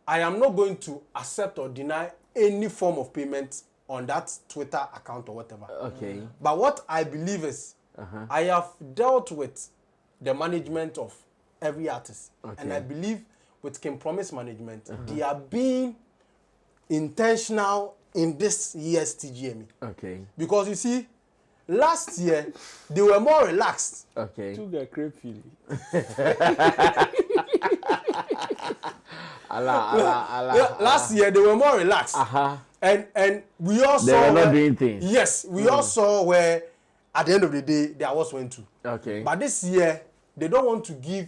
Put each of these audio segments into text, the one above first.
I am not going to accept or deny any form of payment on that Twitter account or whatever. Okay. But what I believe is, I have dealt with the management of every artist. Okay. And I believe with King Promise management, they are being intentional in this year's TGME. Okay. Because you see, last year, they were more relaxed. Okay. Took a great feeling. Last year, they were more relaxed. And we all saw... They were not doing things. Yes, we all saw where, at the end of the day, their awards went to. Okay. But this year, they don't want to give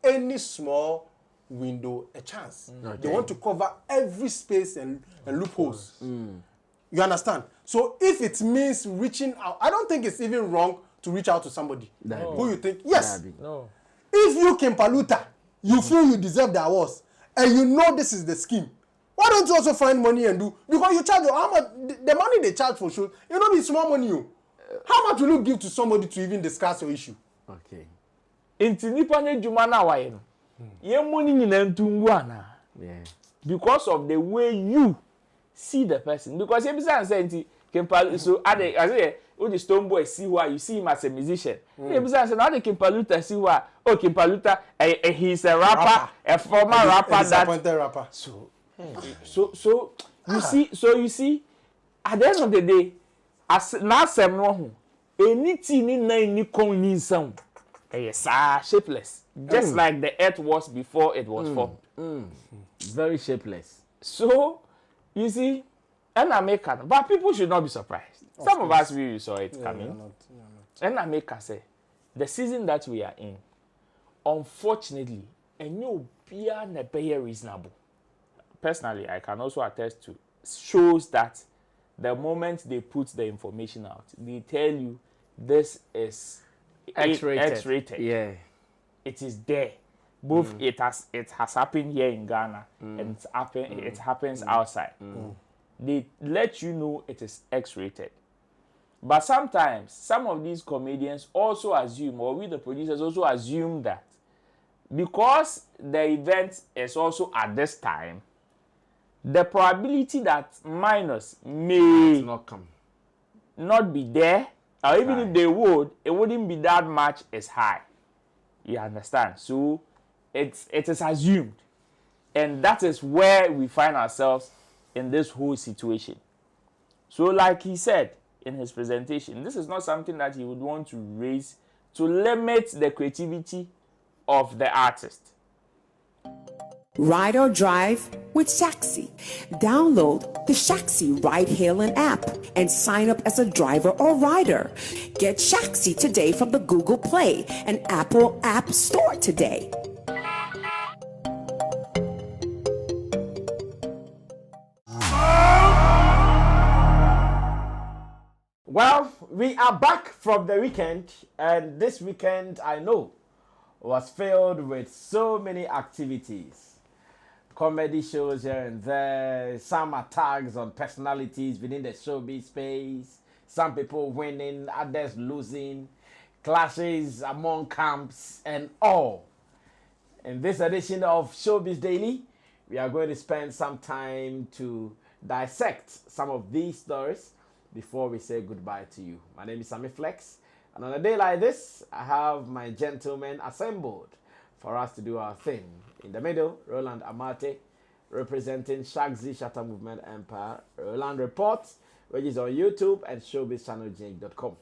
any small window a chance. Okay. They want to cover every space and loopholes. You understand? So if it means reaching out, I don't think it's even wrong to reach out to somebody who you think, yes, if you King Paluta, you feel you deserve the awards, and you know this is the scheme, why don't you also find money and do? Because you charge, how much, the money they charge for shows, you know, it's small money. How much will you give to somebody to even discuss your issue? Okay. Because of the way you see the person. Because if I'm saying, so I say, oh, the Stone Boy see why you see him as a musician. If I'm saying, how the Kimpaluta see why? Oh, Kimpaluta, he's a rapper, a former rapper. A disappointed rapper. So you see, at the end of the day, as last time, anything in any coin sound, yes, shapeless, just like the earth was before it was formed. Very shapeless. So you see, and I make it, but people should not be surprised. Some of us we saw it coming. And I make us say, the season that we are in, unfortunately, and you be reasonable. Personally, I can also attest to shows that the moment they put the information out, they tell you this is X-rated. Yeah, it is there. Both it has happened here in Ghana and it happens outside. They let you know it is X-rated. But sometimes some of these comedians also assume, or we the producers also assume that because the event is also at this time, the probability that minors may not be there, or even if they would, it wouldn't be that much as high. You understand? So it is assumed. And that is where we find ourselves in this whole situation. So like he said in his presentation, this is not something that he would want to raise to limit the creativity of the artist. Ride or drive with Shaxi. Download the Shaxi ride-hailing app and sign up as a driver or rider. Get Shaxi today from the Google Play and Apple App Store today. Well, we are back from the weekend, and this weekend, I know, was filled with so many activities. Comedy shows here and there, some attacks on personalities within the showbiz space, some people winning, others losing, clashes among camps, and all. In this edition of Showbiz Daily, we are going to spend some time to dissect some of these stories before we say goodbye to you. My name is Sammy Flex, and on a day like this, I have my gentlemen assembled for us to do our thing. In the middle, Roland Amate, representing Shatta Movement Empire. Roland Reports, which is on YouTube and showbizchanneljank.com.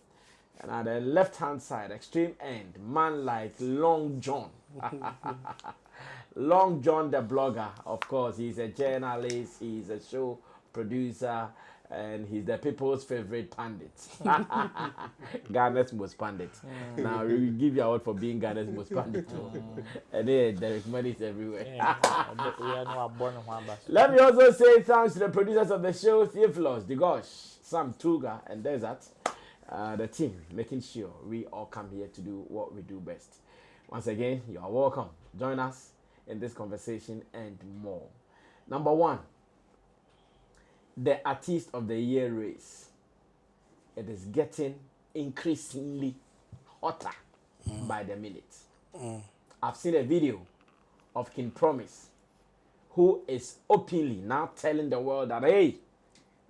And at the left-hand side, extreme end, man like Long John. Long John the blogger, of course. He's a journalist, he's a show producer, and he's the people's favorite pandit. Ghana's most pandit. Now, we give you a award for being Ghana's most pandit. And then there is money everywhere. Let me also say thanks to the producers of the show, Theophilus, Digosh, Sam Tuga, and Desert. The team, making sure we all come here to do what we do best. Once again, you are welcome. Join us in this conversation and more. Number one, the Artist of the Year race. It is getting increasingly hotter by the minute. I've seen a video of King Promise who is openly now telling the world that, hey,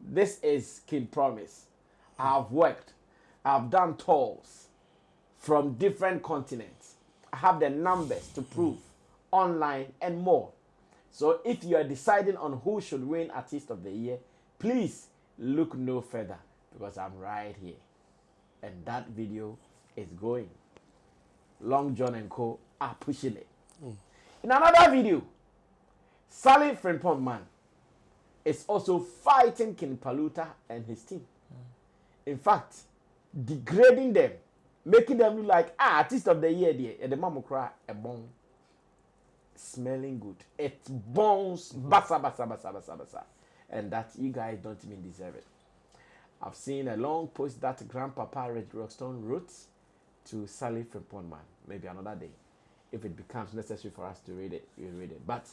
this is Kid Promise. I've worked. I've done tours from different continents. I have the numbers to prove online and more. So if you are deciding on who should win Artist of the Year, please look no further because I'm right here. And that video is going. Long John and Co. are pushing it. In another video, Sally Man is also fighting King Paluta and his team. In fact, degrading them, making them look like Artist of the Year there. And the mama cry a bone. Smelling good. It bones basa. And that you guys don't even deserve it. I've seen a long post that Grandpapa Red Rockstone wrote to Sally Man. Maybe another day. If it becomes necessary for us to read it, we'll read it. But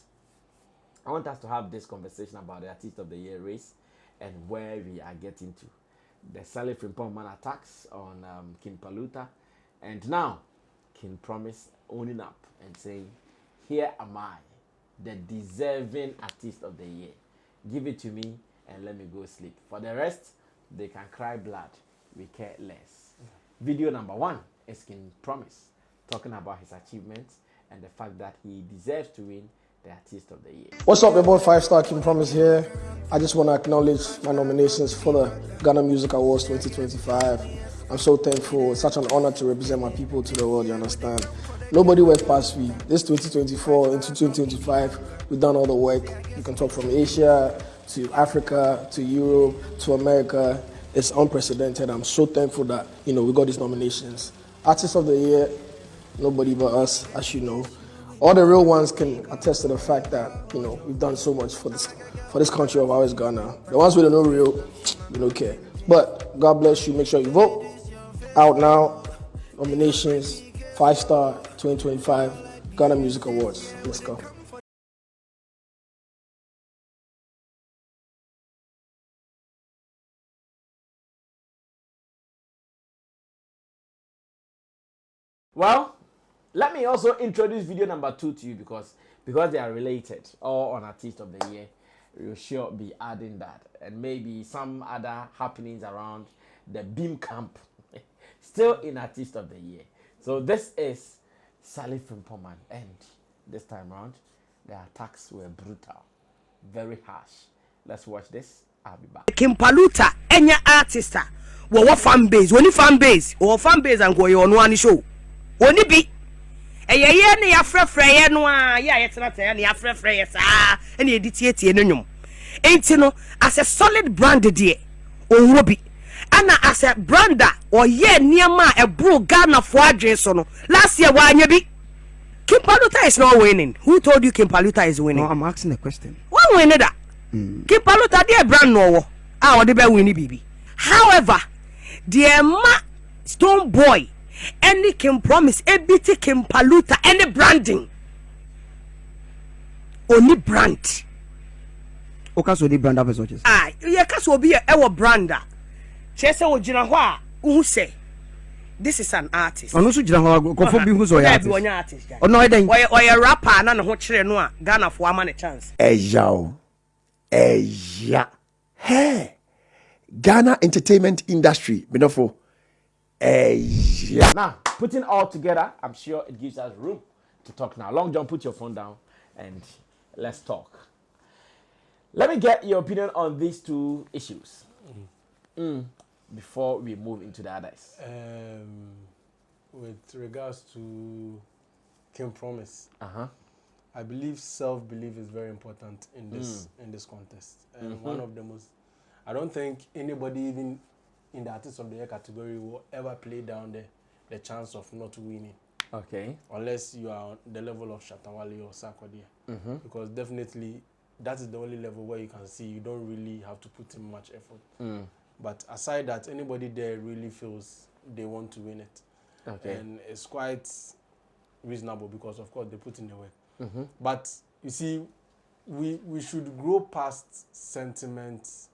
I want us to have this conversation about the Artist of the Year race and where we are getting to. The Sally Man attacks on King Paluta. And now, King Promise owning up and saying, here am I, the deserving Artist of the Year. Give it to me and let me go sleep. For the rest, they can cry blood. We care less. Video number 1 is King Promise, talking about his achievements and the fact that he deserves to win the Artist of the Year. What's up, about 5-star King Promise here. I just want to acknowledge my nominations for the Ghana Music Awards 2025. I'm so thankful. It's such an honor to represent my people to the world, you understand? Nobody went past me. This 2024 into 2025, we've done all the work. You can talk from Asia to Africa to Europe to America. It's unprecedented. I'm so thankful that, we got these nominations. Artist of the Year, nobody but us, as you know. All the real ones can attest to the fact that, we've done so much for this country of ours, Ghana. The ones with the no real, we don't care. But God bless you. Make sure you vote. Out now. Nominations, 5-star 2025 Ghana Music Awards. Let's go. Well, let me also introduce video number 2 to you because they are related, all on Artist of the Year. We'll sure be adding that, and maybe some other happenings around the Beam Camp, still in Artist of the Year. So this is Sally Man, and this time around, the attacks were brutal, very harsh. Let's watch this. I'll be back. King Paluta, any artist, what fan base, when fan base, or fan base, and go on one show. Only be a year near Freya, no, it's not any Freya, and you dictate no. Ain't no as a solid brand, dear, or Robbie. Anna as a brander, or near ma a bro Ghana for Jason. Last year, why you be? King Paluta is not winning. Who told you King Paluta is winning? No, I'm asking a question. One winner that. King Paluta, dear brand no. The bear winning baby. However, dear ma Stone Boy. Any King Promise, everything King Paluta, any branding. Only brand. Okay, so the brand of what? Ah, yeah, cause will be our brander. Chese wo jina ho a who say this is an artist. Ono so jina ho go bi hu so ya artist. Ono e den. Oya rapper na ho kire no a Ghana fo ama ne chance. Eya. Hey. Ghana entertainment industry, Benofo. Now, putting all together, I'm sure it gives us room to talk now. Long John, put your phone down and let's talk. Let me get your opinion on these two issues before we move into the others. With regards to King Promise, I believe self-belief is very important in this contest. And one of the most, I don't think anybody even in the Artist of the Year category will ever play down the chance of not winning. Okay. Unless you are on the level of Shatta, Wale or Sarkodie. Because definitely that is the only level where you can see you don't really have to put in much effort. But aside that, anybody there really feels they want to win it. Okay. And it's quite reasonable because of course they put in the work. But you see, we should grow past sentiments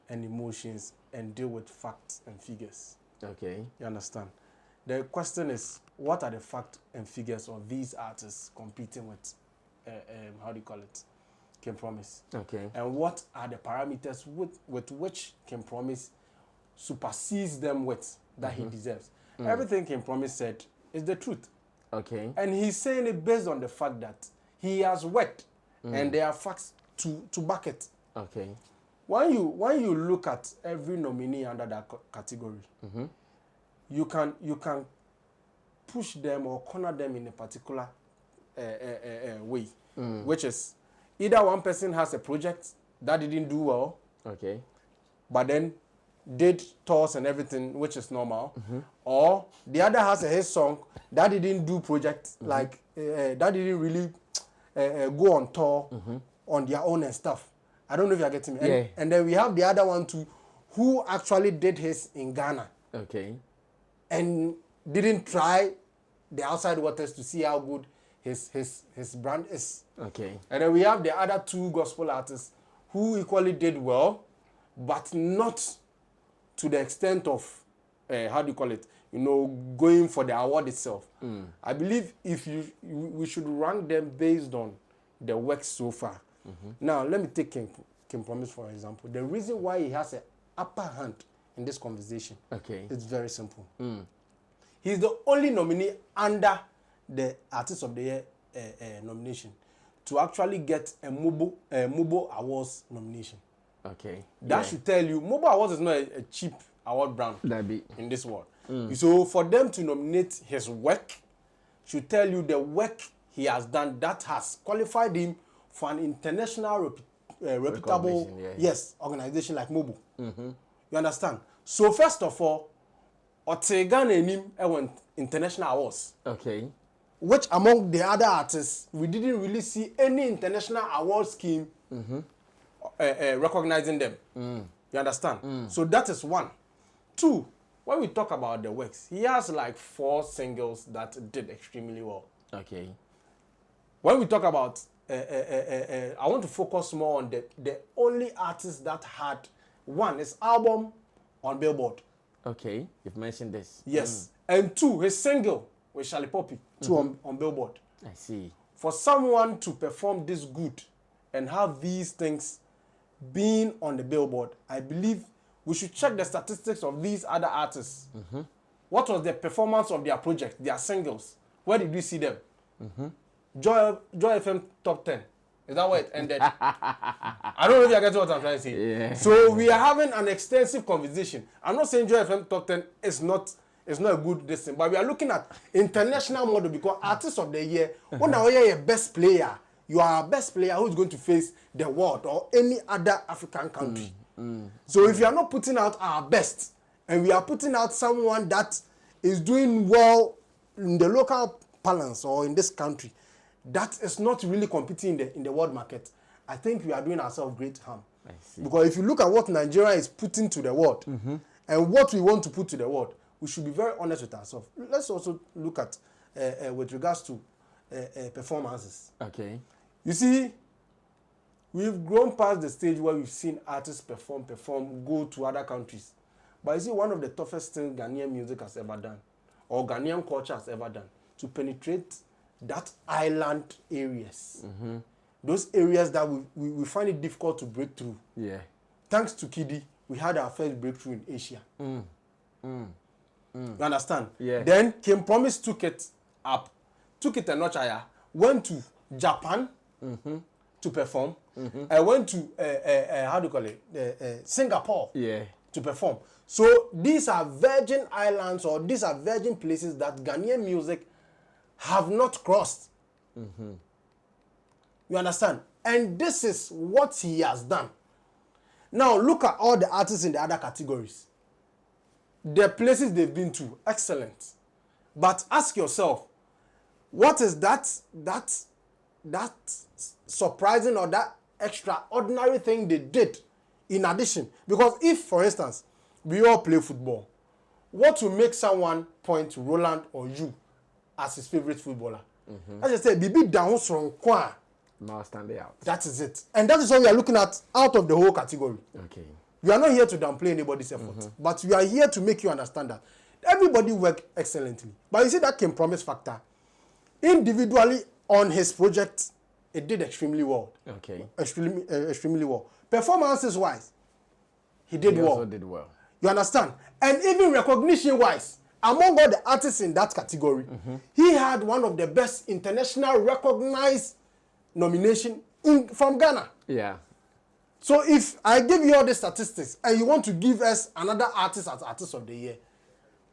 and emotions and deal with facts and figures. Okay. You understand? The question is, what are the facts and figures of these artists competing with, how do you call it? King Promise. Okay. And what are the parameters with which King Promise supersedes them with that he deserves. Everything King Promise said is the truth. Okay. And he's saying it based on the fact that he has worked and there are facts to back it. Okay. When you look at every nominee under that category, you can push them or corner them in a particular way, which is either one person has a project that didn't do well, okay, but then did tours and everything, which is normal, or the other has a hit song that didn't do project, like that didn't really go on tour on their own and stuff. I don't know if you're getting me. Yeah. And then we have the other one too, who actually did his in Ghana. Okay. And didn't try the outside waters to see how good his brand is. Okay. And then we have the other two gospel artists who equally did well, but not to the extent of how do you call it? Going for the award itself. I believe we should rank them based on the work so far. Now let me take King Promise for example. The reason why he has an upper hand in this conversation, it's very simple. He's the only nominee under the Artist of the Year nomination to actually get a Mobo Awards nomination. Okay. That should tell you, Mobo Awards is not a cheap award brand in this world. So for them to nominate his work should tell you the work he has done that has qualified him for an international reputable organization like Mobo. You understand? So first of all, Otegan and him went international awards. Okay. Which among the other artists, we didn't really see any international award scheme recognizing them. You understand? So that is one. Two, when we talk about the works, he has like 4 singles that did extremely well. Okay. When we talk about, I want to focus more on the only artist that had his album on Billboard. Okay, you've mentioned this. Yes. And 2, his single with Charlie Poppy, 2 on Billboard. I see. For someone to perform this good and have these things being on the Billboard, I believe we should check the statistics of these other artists. What was the performance of their project, their singles? Where did we see them? Joy FM top 10. Is that where it ended? I don't know if you get what I'm trying to say. Yeah. So we are having an extensive conversation. I'm not saying Joy FM top 10 is not a good distance, but we are looking at international model because Artist of the Year, when you are your best player, you are a best player who is going to face the world or any other African country. So if you are not putting out our best, and we are putting out someone that is doing well in the local balance or in this country, that is not really competing in the world market, I think we are doing ourselves great harm. I see. Because if you look at what Nigeria is putting to the world and what we want to put to the world, we should be very honest with ourselves. Let's also look at with regards to performances. Okay. You see, we've grown past the stage where we've seen artists perform, go to other countries. But you see, one of the toughest things Ghanaian music has ever done, or Ghanaian culture has ever done, to penetrate that island areas. Those areas that we find it difficult to break through. Yeah. Thanks to Kidi, we had our first breakthrough in Asia. You understand? Yeah. Then King Promise took it up, took it a notch higher, went to Japan to perform, and went to, how do you call it, Singapore to perform. So these are virgin islands or these are virgin places that Ghanaian music have not crossed. You understand? And this is what he has done. Now look at all the artists in the other categories. The places they've been to, excellent. But ask yourself, what is that surprising or that extraordinary thing they did in addition? Because if, for instance, we all play football, what will make someone point to Roland or you as his favorite footballer? As I said, Bibi down from Kwa. Now stand out. That is it. And that is what we are looking at out of the whole category. Okay. We are not here to downplay anybody's effort, but we are here to make you understand that everybody worked excellently. But you see that King Promise factor, individually on his project, it did extremely well. Okay. Extremely well. Performances wise, he did well. Also did well. You understand? And even recognition wise, among all the artists in that category, he had one of the best international recognized nomination from Ghana. Yeah. So if I give you all the statistics and you want to give us another artist as artist of the year,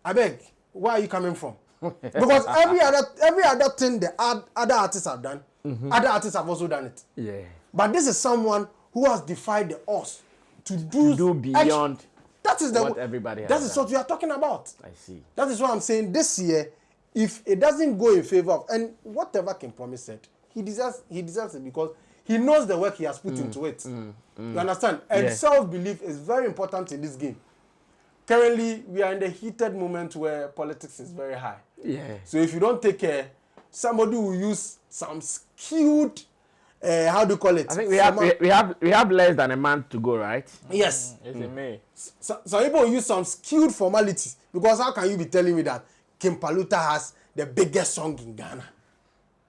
I beg, where are you coming from? Because every other thing the other artists have done, other artists have also done it. Yeah. But this is someone who has defied the odds to do beyond that is what everybody has That is done. what we are talking about. I see. That is what I'm saying. This year, if it doesn't go in favor of, and whatever King Promise said, he deserves it because he knows the work he has put into it. You understand? And self-belief is very important in this game. Currently, we are in the heated moment where politics is very high. Yeah. So if you don't take care, somebody will use some skewed, how do you call it? I think we have less than a month to go, right? Yes. It's in May. Some people will use some skewed formalities because how can you be telling me that King Paluta has the biggest song in Ghana?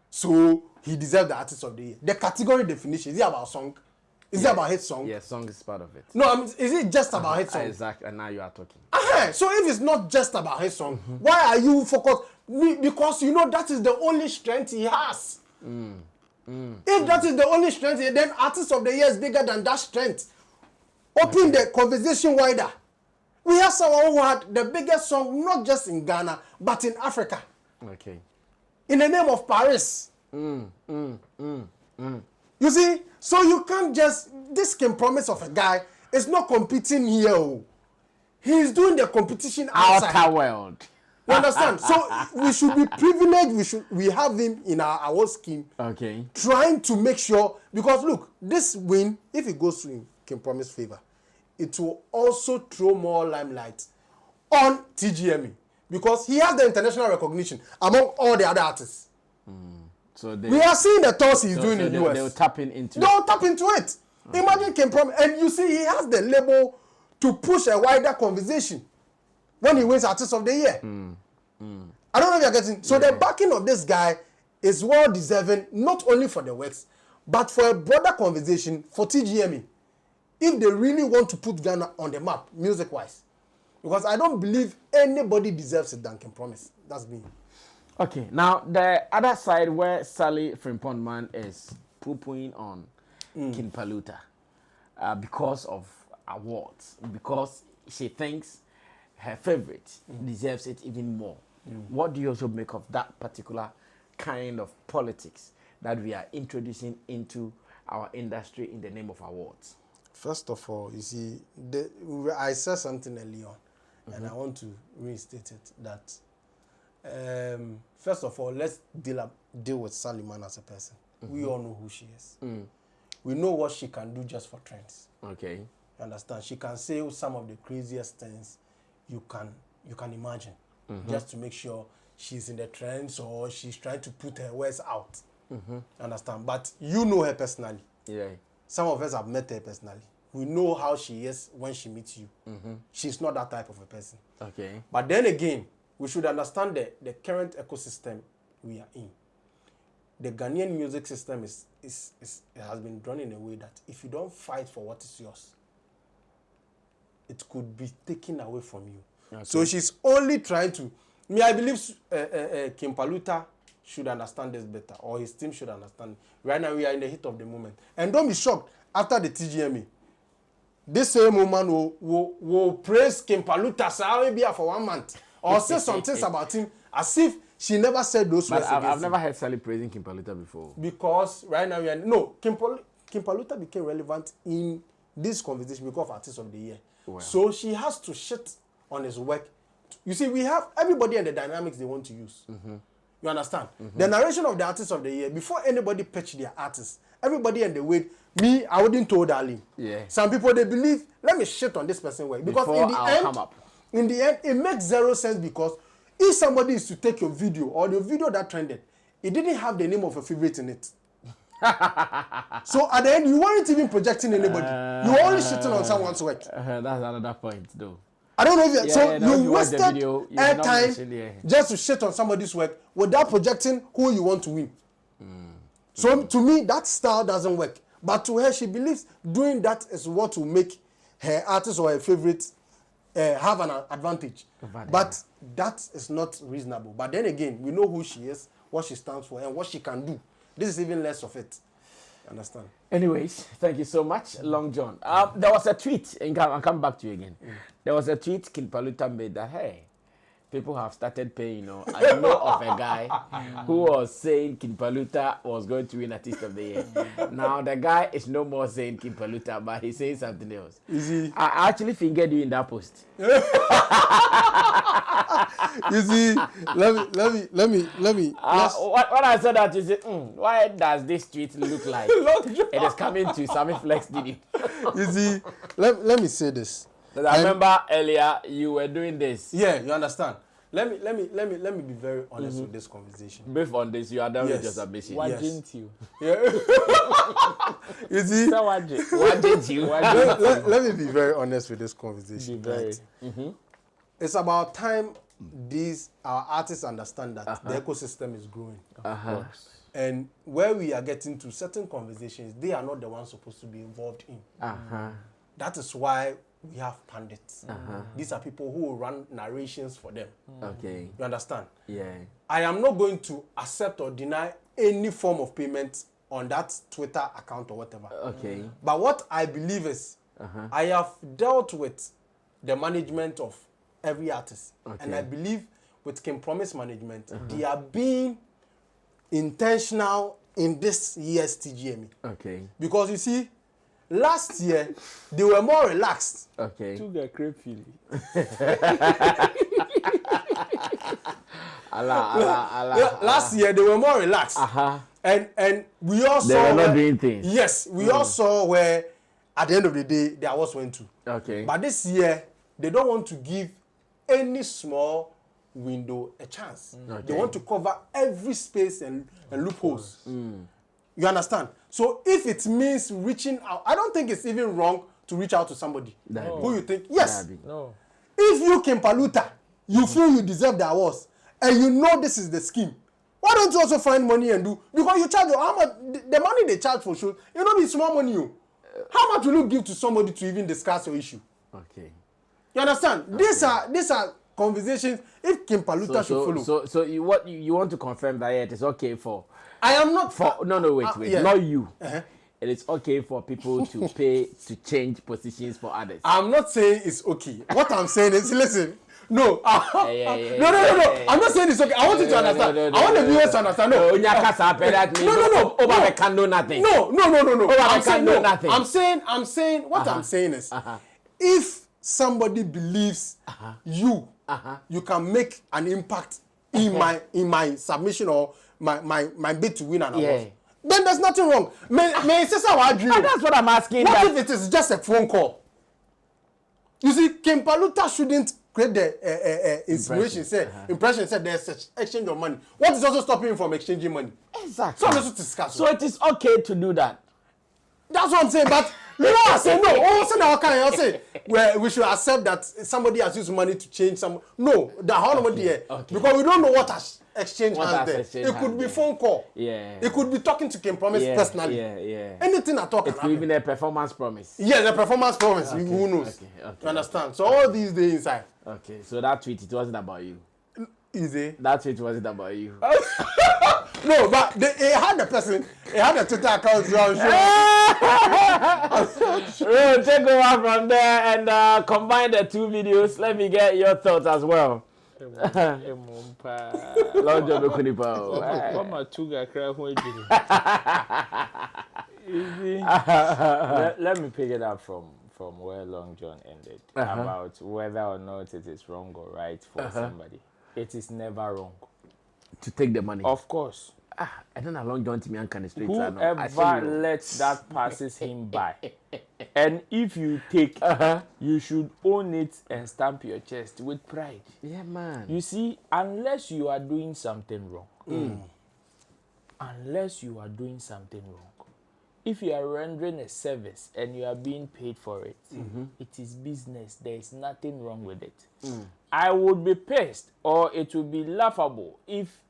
So he deserves the artist of the year. The category definition, is it about song? Is it about hit song? Yeah, song is part of it. No, I mean, is it just about hit song? Exactly, and now you are talking. So if it's not just about his song, why are you focused? Because you know that is the only strength he has. If that is the only strength, then artist of the year is bigger than that strength. Open the conversation wider. We have someone who had the biggest song, not just in Ghana, but in Africa. Okay. In the name of Paris. You see, so you can't just, this King Promise of a guy is not competing here. Oh. He's doing the competition outside. Outer world. You understand? So we should be privileged. We have him in our award scheme. Okay. Trying to make sure, because look, this win, if it goes to him, King Promise favor, it will also throw more limelight on TGME because he has the international recognition among all the other artists. So we are seeing the tours he's doing in the US. They'll tap into it. Okay. Imagine King Promise, and you see he has the label to push a wider conversation when he wins Artist of the Year. I don't know if you're getting. So the backing of this guy is well deserving, not only for the works, but for a broader conversation for TGME. If they really want to put Ghana on the map, music-wise. Because I don't believe anybody deserves it than King Promise. That's me. Okay, now the other side where Sally Frimpongman is poo-pooing on King Paluta because of awards, because she thinks her favorite deserves it even more. What do you also make of that particular kind of politics that we are introducing into our industry in the name of awards? First of all, you see, I said something early on, and I want to restate it, that first of all, let's deal with Sallyman as a person. We all know who she is. We know what she can do just for trends. Okay. You understand? She can say some of the craziest things you can imagine, just to make sure she's in the trends or she's trying to put her words out. Understand? But you know her personally. Yeah. Some of us have met her personally. We know how she is when she meets you. She's not that type of a person. Okay. But then again, we should understand the current ecosystem we are in. The Ghanaian music system has been drawn in a way that if you don't fight for what is yours, it could be taken away from you. Okay. So she's only trying to. I believe King Paluta should understand this better, or his team should understand. Right now, we are in the heat of the moment. And don't be shocked, after the TGME, this same woman will praise King Paluta maybe for 1 month, or say some things about him as if she never said those words. But I've never heard Sally praising King Paluta before. Because right now, King Paluta became relevant in this conversation because of Artist of the Year. Wow. So she has to shit on his work. You see, we have everybody and the dynamics they want to use. You understand? The narration of the Artist of the Year, before anybody pitch their artist, everybody and the way, I wouldn't told Darling. Yeah. Some people, they believe, let me shit on this person's work. Because in the end, it makes zero sense because if somebody is to take your video or the video that trended, it didn't have the name of a favorite in it. So at the end, you weren't even projecting anybody. You were only shitting on someone's work. That's another point, though. I don't know if you wasted airtime just to shit on somebody's work without projecting who you want to win. So to me, that style doesn't work. But to her, she believes doing that is what will make her artist or her favorite have an advantage. But that is not reasonable. But then again, we know who she is, what she stands for, and what she can do. This is even less of it. Understand? Anyways, thank you so much, Long John. There was a tweet, and I'll come back to you again. There was a tweet King Paluta made that, hey, people have started paying, I know of a guy who was saying King Paluta was going to win Artist of the Year. Now, the guy is no more saying King Paluta, but he's saying something else. Is he? I actually fingered you in that post. You see, let me. When I said that, you said, why does this tweet look like it is coming to Sammy Flex, did you? You see, let me say this. I remember earlier you were doing this. Yeah, you understand. Let me be very honest with this conversation. Based on this, you are done with your submission. Why didn't you? Yeah. You see, why did you? let me be very honest with this conversation. Be very. Right? It's about time our artists understand that the ecosystem is growing. And where we are getting to certain conversations, they are not the ones supposed to be involved in. That is why we have pundits. These are people who will run narrations for them. Okay. You understand? Yeah. I am not going to accept or deny any form of payment on that Twitter account or whatever. Okay. But what I believe is, I have dealt with the management of every artist. And I believe with King Promise management, they are being intentional in this year's TGME. Okay. Because you see, last year, they were more relaxed. Okay. Took a crepe feeling. Last year, they were more relaxed. And we all saw... They were not doing things. Yes, we all saw where, at the end of the day, their awards went to. Okay. But this year, they don't want to give any small window a chance. They want to cover every space and loopholes. You understand? So if it means reaching out, I don't think it's even wrong to reach out to somebody who you think, yes. No. If you King Paluta, you feel you deserve the awards, and you know this is the scheme, why don't you also find money and do? Because you charge how much the money they charge for shows, you know, it's small money. How much will you give to somebody to even discuss your issue? Okay. You understand? Okay. These are conversations. If King Paluta should follow. So you want to confirm that it is okay for? I am not for. No, wait, yeah. Not you. It is okay for people to pay to change positions for others. I'm not saying it's okay. What I'm saying is, listen. No. No. I'm not saying it's okay. I want you to understand. I want the viewers to understand. No. Over can do nothing. No. I'm saying what I'm saying is, if somebody believes you can make an impact in my submission or my bid to win an award, then there's nothing wrong. May sister what dream? That's what I'm asking. What if it is just a phone call? You see, King Paluta shouldn't create the impression said there's exchange of money. What is also stopping him from exchanging money? Exactly. So let's discuss. So it is okay to do that. That's what I'm saying. But you know what I say? No. Also now I'll say where we should accept that somebody has used money to change some. No, the whole money here because we don't know what has exchanged hands there. It could be phone call. Yeah. It could be talking to King Promise personally. Yeah. Anything at all. It could even a performance promise. Yes, a performance promise. Okay. Who knows? Okay. You understand? So all these days inside. Okay. So that tweet, it wasn't about you. Easy. That tweet wasn't about you. No, but it had the person. It had a Twitter account. We'll take over from there and combine the two videos. Let me get your thoughts as well. Let me pick it up from where Long John ended about whether or not it is wrong or right for somebody. It is never wrong to take the money. Of course. I don't know how Long John to me and can straight. Whoever lets that passes him by, and if you take, you should own it and stamp your chest with pride. Yeah, man. You see, unless you are doing something wrong, unless you are doing something wrong, if you are rendering a service and you are being paid for it, it is business. There is nothing wrong with it. I would be pissed, or it would be laughable if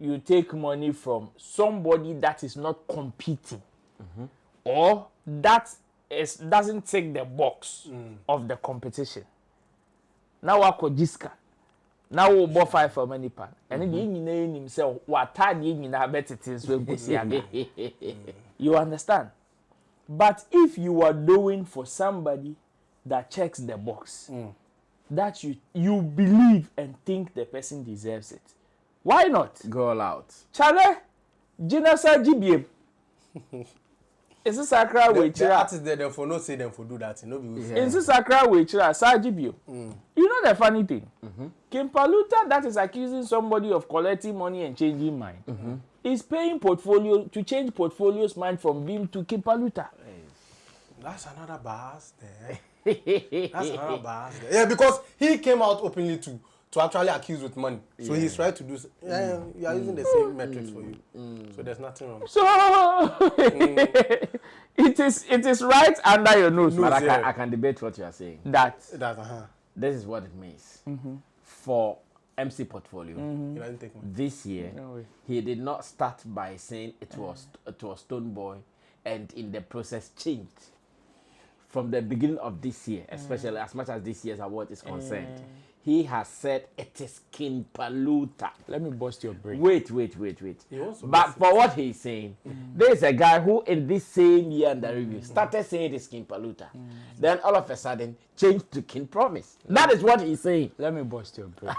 you take money from somebody that is not competing or that doesn't take the box of the competition. Now I call Jiska. Now we buy 5 for many pan. And then you name himself what time you better things will go see again. You understand? But if you are doing for somebody that checks the box, that you believe and think the person deserves it, why not? Go all out. Chale, Jinasa GBM. Is this Sakra way? The artists there for not say them for do that. No be. Is this Sakra way? Sa GBM. You know the funny thing? Kimpaluta that is accusing somebody of collecting money and changing mind is paying portfolio to change portfolio's mind from Bim to Kimpaluta. That's another bars there. That's another bars there. Yeah, because he came out openly to actually accuse with money. So he's trying to do. You are using the same metrics for you. So there's nothing wrong. So it is right under your nose. But I can debate what you are saying. This is what it means for MC Portfolio. This year, he did not start by saying it was Stone Boy, and in the process changed. From the beginning of this year, especially as much as this year's award is concerned, he has said it is Kimpaluta. Let me bust your brain. Wait. But for what he's saying, there's a guy who in this same year in the review started saying it is Kimpaluta. Then all of a sudden changed to King Promise. That is what he's saying. Let me bust your brain.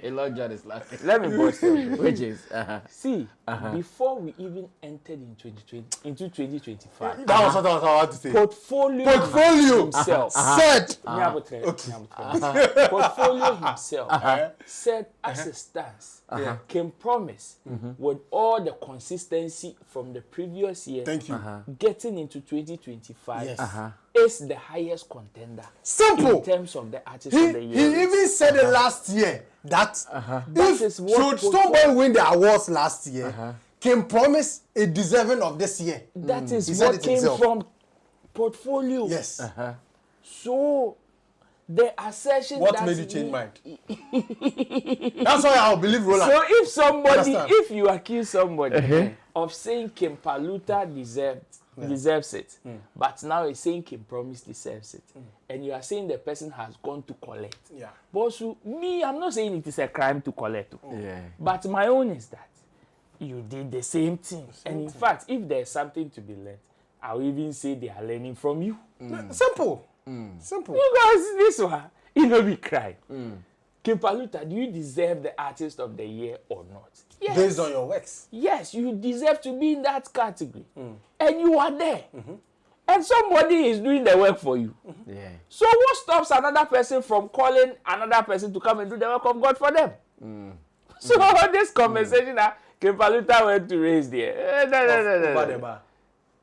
Lord John is laughing. Let me bust your brain. Which is see, before we even entered in 2025. That was what I was about to say. Portfolio himself said. Portfolio himself said as it stands, can promise with all the consistency from the previous year. Thank you. Getting into 2025 is the highest contender. Simple. In terms of the artist of the year. He even said it last year that should Stonebwoy win the awards last year, Can Promise is deserving of this year. That is what came from Portfolio. Yes. So the assertion what that made you change mind? That's why I'll believe Roland. So if you accuse somebody of saying Kimpaluta deserves it, but now he's saying Kim Promise deserves it, and you are saying the person has gone to collect. Yeah. But so, I'm not saying it is a crime to collect. But my own is that you did the same thing. And in fact, if there's something to be learned, I'll even say they are learning from you. Simple. Because this one, it will be crime. Kimpaluta, do you deserve the artist of the year or not? Yes. Based on your works. Yes, you deserve to be in that category. And you are there. And somebody is doing the work for you. So what stops another person from calling another person to come and do the work of God for them? So this conversation that Kimpaluta went to raise there.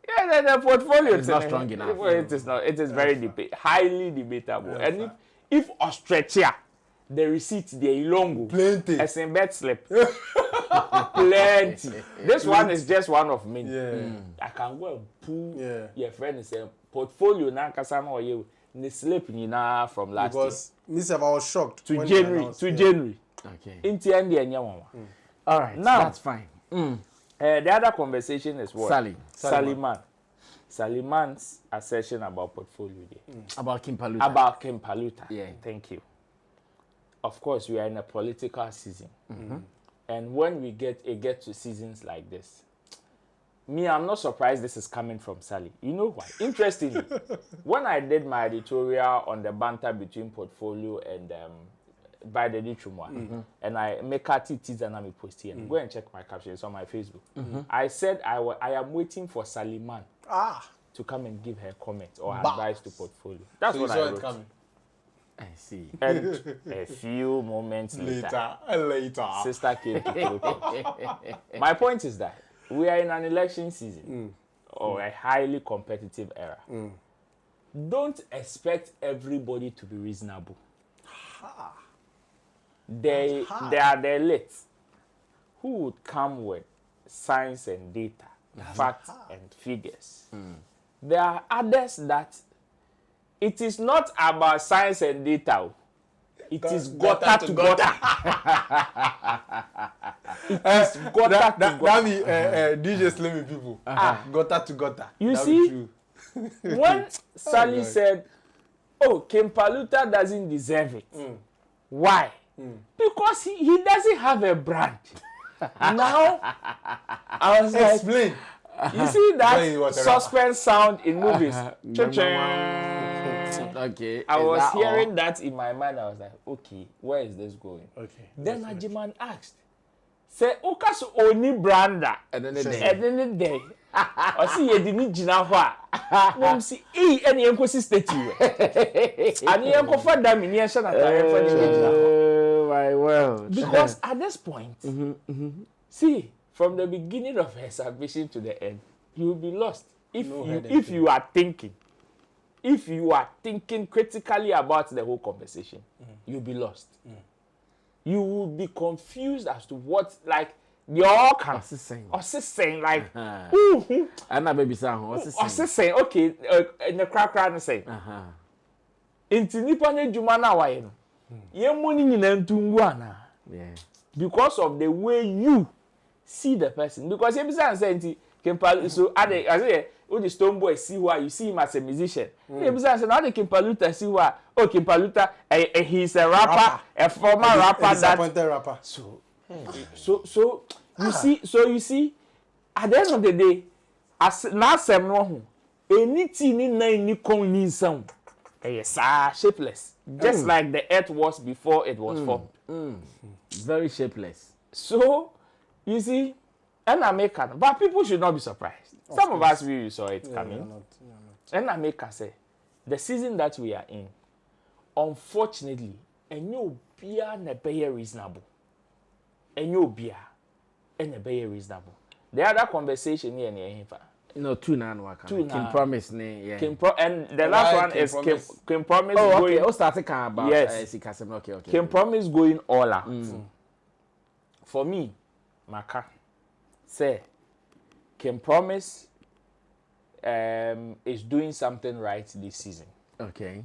The portfolio is not strong enough. It is not. It is very highly debatable. And if Australia, the receipts there ilongo, plenty, as in bed slip, plenty. This one is just one of many. I can go and pull your friend and say portfolio na kasama or you the slip na from last year. Because I was shocked to January. Okay. In the end, all right. Now that's fine. The other conversation is what? Sallyman. Sallyman's assertion about portfolio there. About Kimpaluta. About Kimpaluta. Yeah. Thank you. Of course, we are in a political season. And when we get to seasons like this, I'm not surprised this is coming from Sally. You know why? Interestingly, when I did my editorial on the banter between portfolio and by the Dichumwa, and I make a teaser and I post here. Go and check my captions on my Facebook. I said I am waiting for Sallyman to come and give her comment or advice to portfoltio. That's so what I wrote. Coming. I see. And a few moments later, sister came to protest. My point is that we are in an election season or a highly competitive era. Don't expect everybody to be reasonable. They are the elite who would come with science and data, facts and figures. There are others that it is not about science and data. It is gutter to gutter. It is gutter to gutter. That means DJ Slimmy people. Gutter to gutter. You see, when Sally said, "Oh, Kempaluta doesn't deserve it," why? Because he doesn't have a brand. Now, I was like, explain. You see that suspense sound in movies? Okay. I was hearing that in my mind. I was like, okay, where is this going? Okay. Then Ajiman asked, say, Okas only brander. And then the day. I see you didn't jinahwa. No, see, any encosi state you. And you enco for them in your shana. Oh, my world. Because at this point, see, from the beginning of her submission to the end, you will be lost. If you are thinking critically about the whole conversation, you'll be lost. You will be confused as to what, like, the all can saying like, and baby saying, saying, okay, in the crack and saying, into Nippon Jumana Wayan, you're money in Ntungwana. Because of the way you see the person. Because every time saying, so I say, oh, the stone boy see why you see him as a musician. Every time say, now the Kempaluta see why. Oh, Kempaluta, he's a rapper, a former rapper, disappointed rapper. So you see, at the end of the day, as now some no, anything in any con sound, shapeless, just like the earth was before it was formed. Very shapeless. So you see, and American, but people should not be surprised. Some of us really saw it coming. And America say, the season that we are in, unfortunately, and you be reasonable. And you be reasonable. The other conversation here near him. No, two Kim Promise, yeah. And the last one is Kim Promise going. Oh, starting about yes. Okay. Kim Promise going all out. For me, Maka say Kim Promise is doing something right this season. Okay.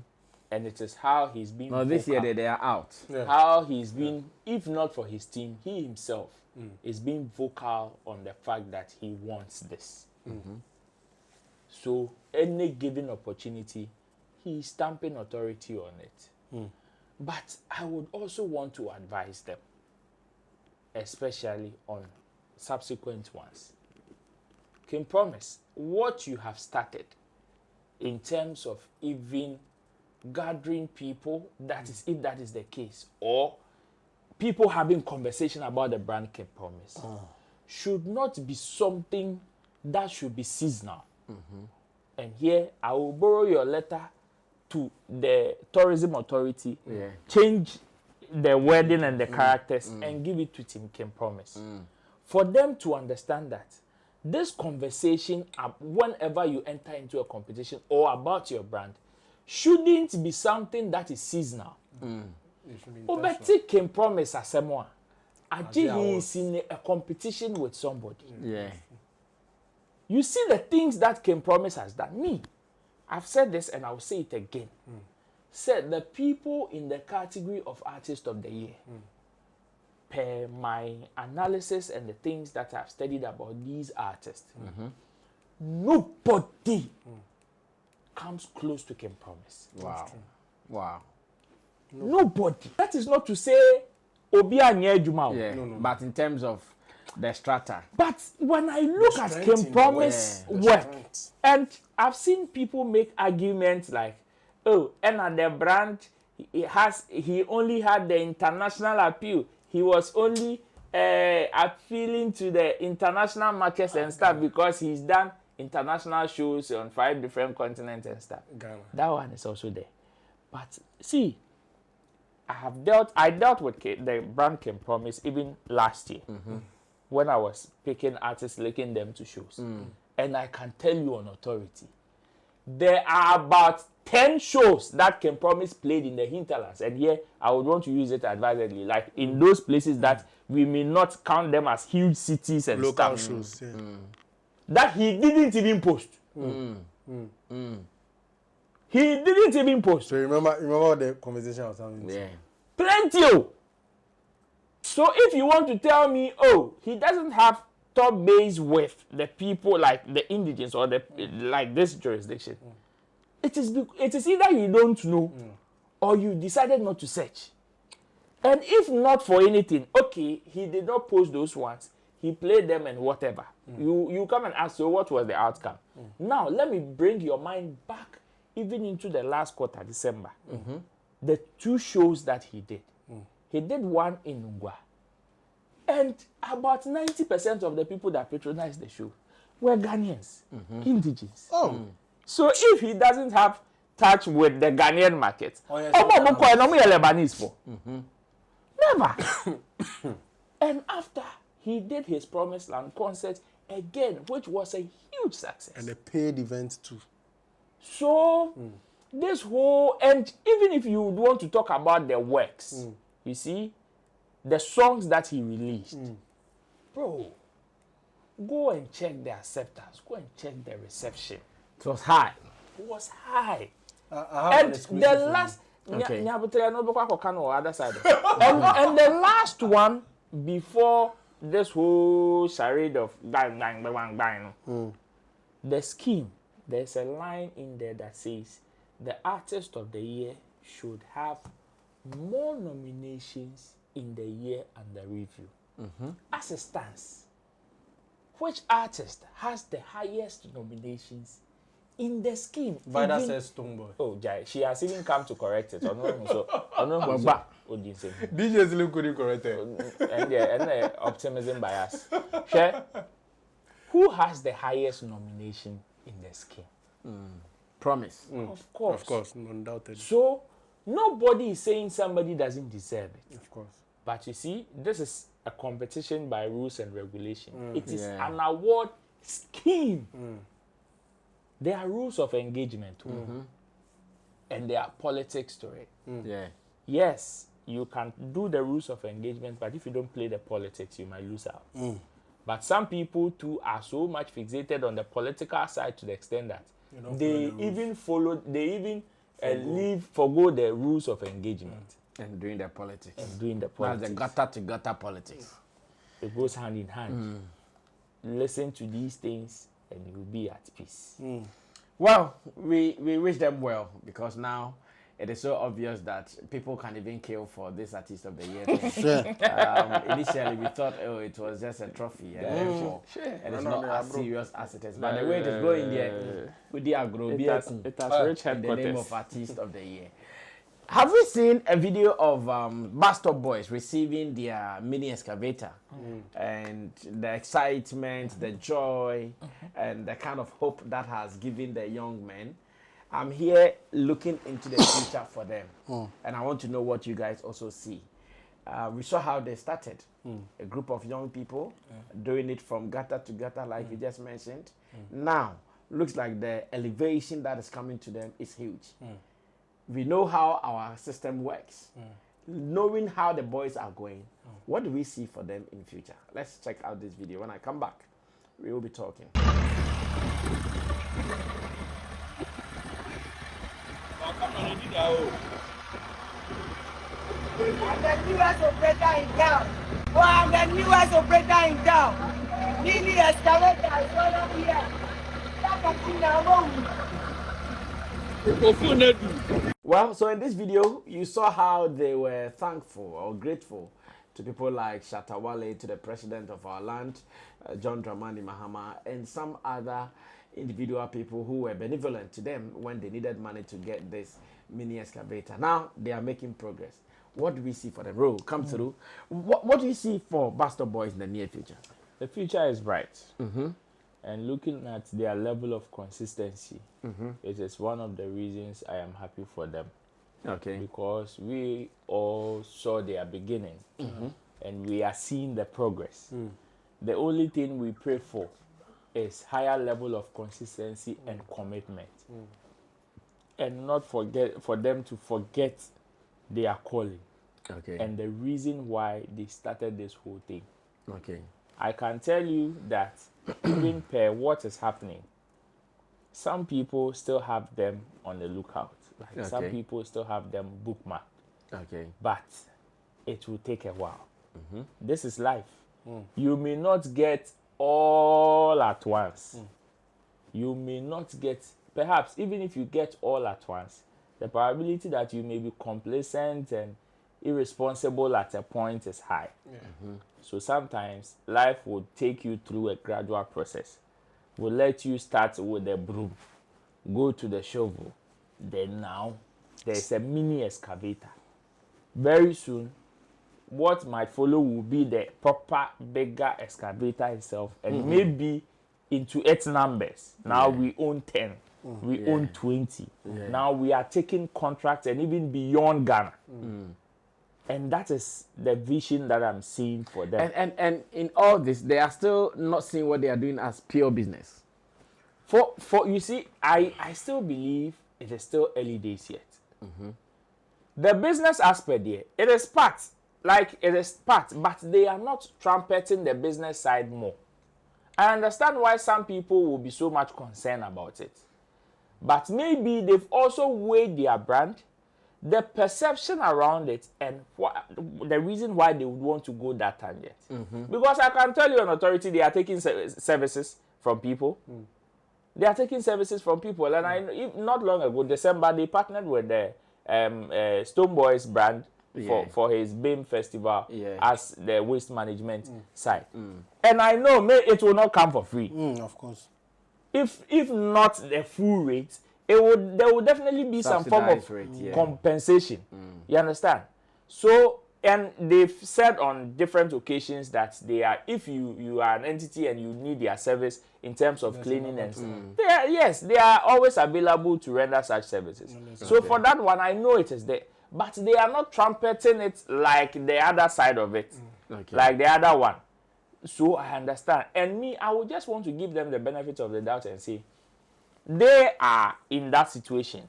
And it is how he's been. No, this year they are out. Yeah. How he's been, if not for his team, he himself is being vocal on the fact that he wants this. So any given opportunity, he's stamping authority on it. But I would also want to advise them, especially on subsequent ones. Can promise what you have started in terms of even gathering people, that is if that is the case, or people having conversation about the brand Can Promise, should not be something that should be seasonal. And here I will borrow your letter to the tourism authority, change the wording and the characters and give it to Team Can Promise. For them to understand that this conversation, whenever you enter into a competition or about your brand, shouldn't be something that is seasonal. But Can Promise as someone, he is in a competition with somebody. You see the things that Can Promise has done. Me, I've said this and I'll say it again. Said the people in the category of Artist of the Year, per my analysis and the things that I've studied about these artists, nobody comes close to Can Promise. Wow. Nobody. That is not to say Obi Anye Juma. But in terms of the strata. But when I look at Can Promise work, and I've seen people make arguments like, oh, and at the brand, he only had the international appeal. He was only appealing to the international markets and stuff because he's done international shows on 5 different continents and stuff. That one is also there. But see, I dealt with the brand Can Promise even last year when I was picking artists, linking them to shows. And I can tell you on authority, there are about 10 shows that Can Promise played in the hinterlands. And here, I would want to use it advisedly, like in those places that we may not count them as huge cities and local stuff. shows, that he didn't even post. He didn't even post. So remember the conversation I was having. Plenty. So if you want to tell me, oh, he doesn't have top base with the people like the indigents or the like this jurisdiction, it is either you don't know or you decided not to search. And if not for anything, okay, he did not post those ones. He played them and whatever. You come and ask, so what was the outcome? Now, let me bring your mind back even into the last quarter, December. The 2 shows that he did. He did one in Ungwa. And about 90% of the people that patronized the show were Ghanaians, indigenous. So if he doesn't have touch with the Ghanaian market, Lebanese for. Never. And after he did his Promised Land concert again, which was a huge success. And a paid event too. So this whole, and even if you want to talk about the works, you see, the songs that he released, bro, go and check the acceptance, go and check the reception. It was high. It was high. And the last, okay. And the last one before this whole charade of bang, bang, bang, bang, the scheme, there's a line in there that says the artist of the year should have more nominations in the year under review. As it stands, which artist has the highest nominations in the scheme? Vida says Stoneboy. Oh, Jai, she has even come to correct it. DJ Slim couldn't correct it. And the optimism bias. Share. Who has the highest nomination in the scheme? Promise. Of course. Of course, undoubtedly. So nobody is saying somebody doesn't deserve it. Of course. But you see, this is a competition by rules and regulation. It is an award scheme. There are rules of engagement and there are politics to it. Yes, you can do the rules of engagement, but if you don't play the politics, you might lose out. But some people too are so much fixated on the political forgo the rules of engagement. And doing the politics. And doing the That's politics. the gutter-to-gutter politics. It goes hand in hand. Listen to these things and you'll be at peace. Well, we wish them well, because now it is so obvious that people can even kill for this artist of the year thing. Initially, we thought, oh, it was just a trophy, and therefore, and it's not as serious as it is. But the way it is going there, with the agro, it has reached in the name headquarters. of artist of the year. Have we seen a video of Bastard Boys receiving their mini excavator and the excitement, the joy, and the kind of hope that has given the young men? I'm here looking into the future for them, and I want to know what you guys also see. We saw how they started, a group of young people doing it from gutter to gutter, like you just mentioned. Now, looks like the elevation that is coming to them is huge. We know how our system works. Knowing how the boys are going, what do we see for them in future? Let's check out this video. When I come back, we will be talking. I'm the newest operator in town. Oh, I'm the newest operator in town. Mini excavator is all here. Well, so in this video, you saw how they were thankful or grateful to people like Shatta, Wale, to the president of our land, John Dramani Mahama, and some other individual people who were benevolent to them when they needed money to get this mini excavator. Now they are making progress. What do we see for the road? Come through. What do you see for Bastard Boys in the near future? The future is bright. And looking at their level of consistency, it is one of the reasons I am happy for them. Okay. Because we all saw their beginning, and we are seeing the progress. The only thing we pray for is higher level of consistency and commitment, and not for them to forget their calling. Okay. And the reason why they started this whole thing. Okay. I can tell you that even per what is happening, some people still have them on the lookout. Like some people still have them bookmarked. Okay. But it will take a while. This is life. You may not get all at once. You may not get, perhaps even if you get all at once, the probability that you may be complacent and irresponsible at a point is high. So sometimes life will take you through a gradual process. Will let you start with the broom, go to the shovel, then now there's a mini excavator. Very soon, what might follow will be the proper bigger excavator itself, and maybe into 8 numbers. Now we own 10, we own 20. Now we are taking contracts and even beyond Ghana. And that is the vision that I'm seeing for them. And in all this, they are still not seeing what they are doing as pure business. For you see, I still believe it is still early days yet. The business aspect there, it is part, but they are not trumpeting the business side more. I understand why some people will be so much concerned about it. But maybe they've also weighed their brand, the perception around it, and the reason why they would want to go that tangent. Because I can tell you on authority, they are taking services from people. They are taking services from people. And not long ago, December, they partnered with the Stone Boys brand for his BIM festival as the waste management side. And I know it will not come for free. Of course. If not the full rate, there will definitely be some form of compensation. You understand? So, and they've said on different occasions that they are, if you are an entity and you need their service in terms of cleaning and they are always available to render such services. So for that one, I know it is there. But they are not trumpeting it like the other side of it, like the other one. So I understand. And me, I would just want to give them the benefit of the doubt and say, they are in that situation.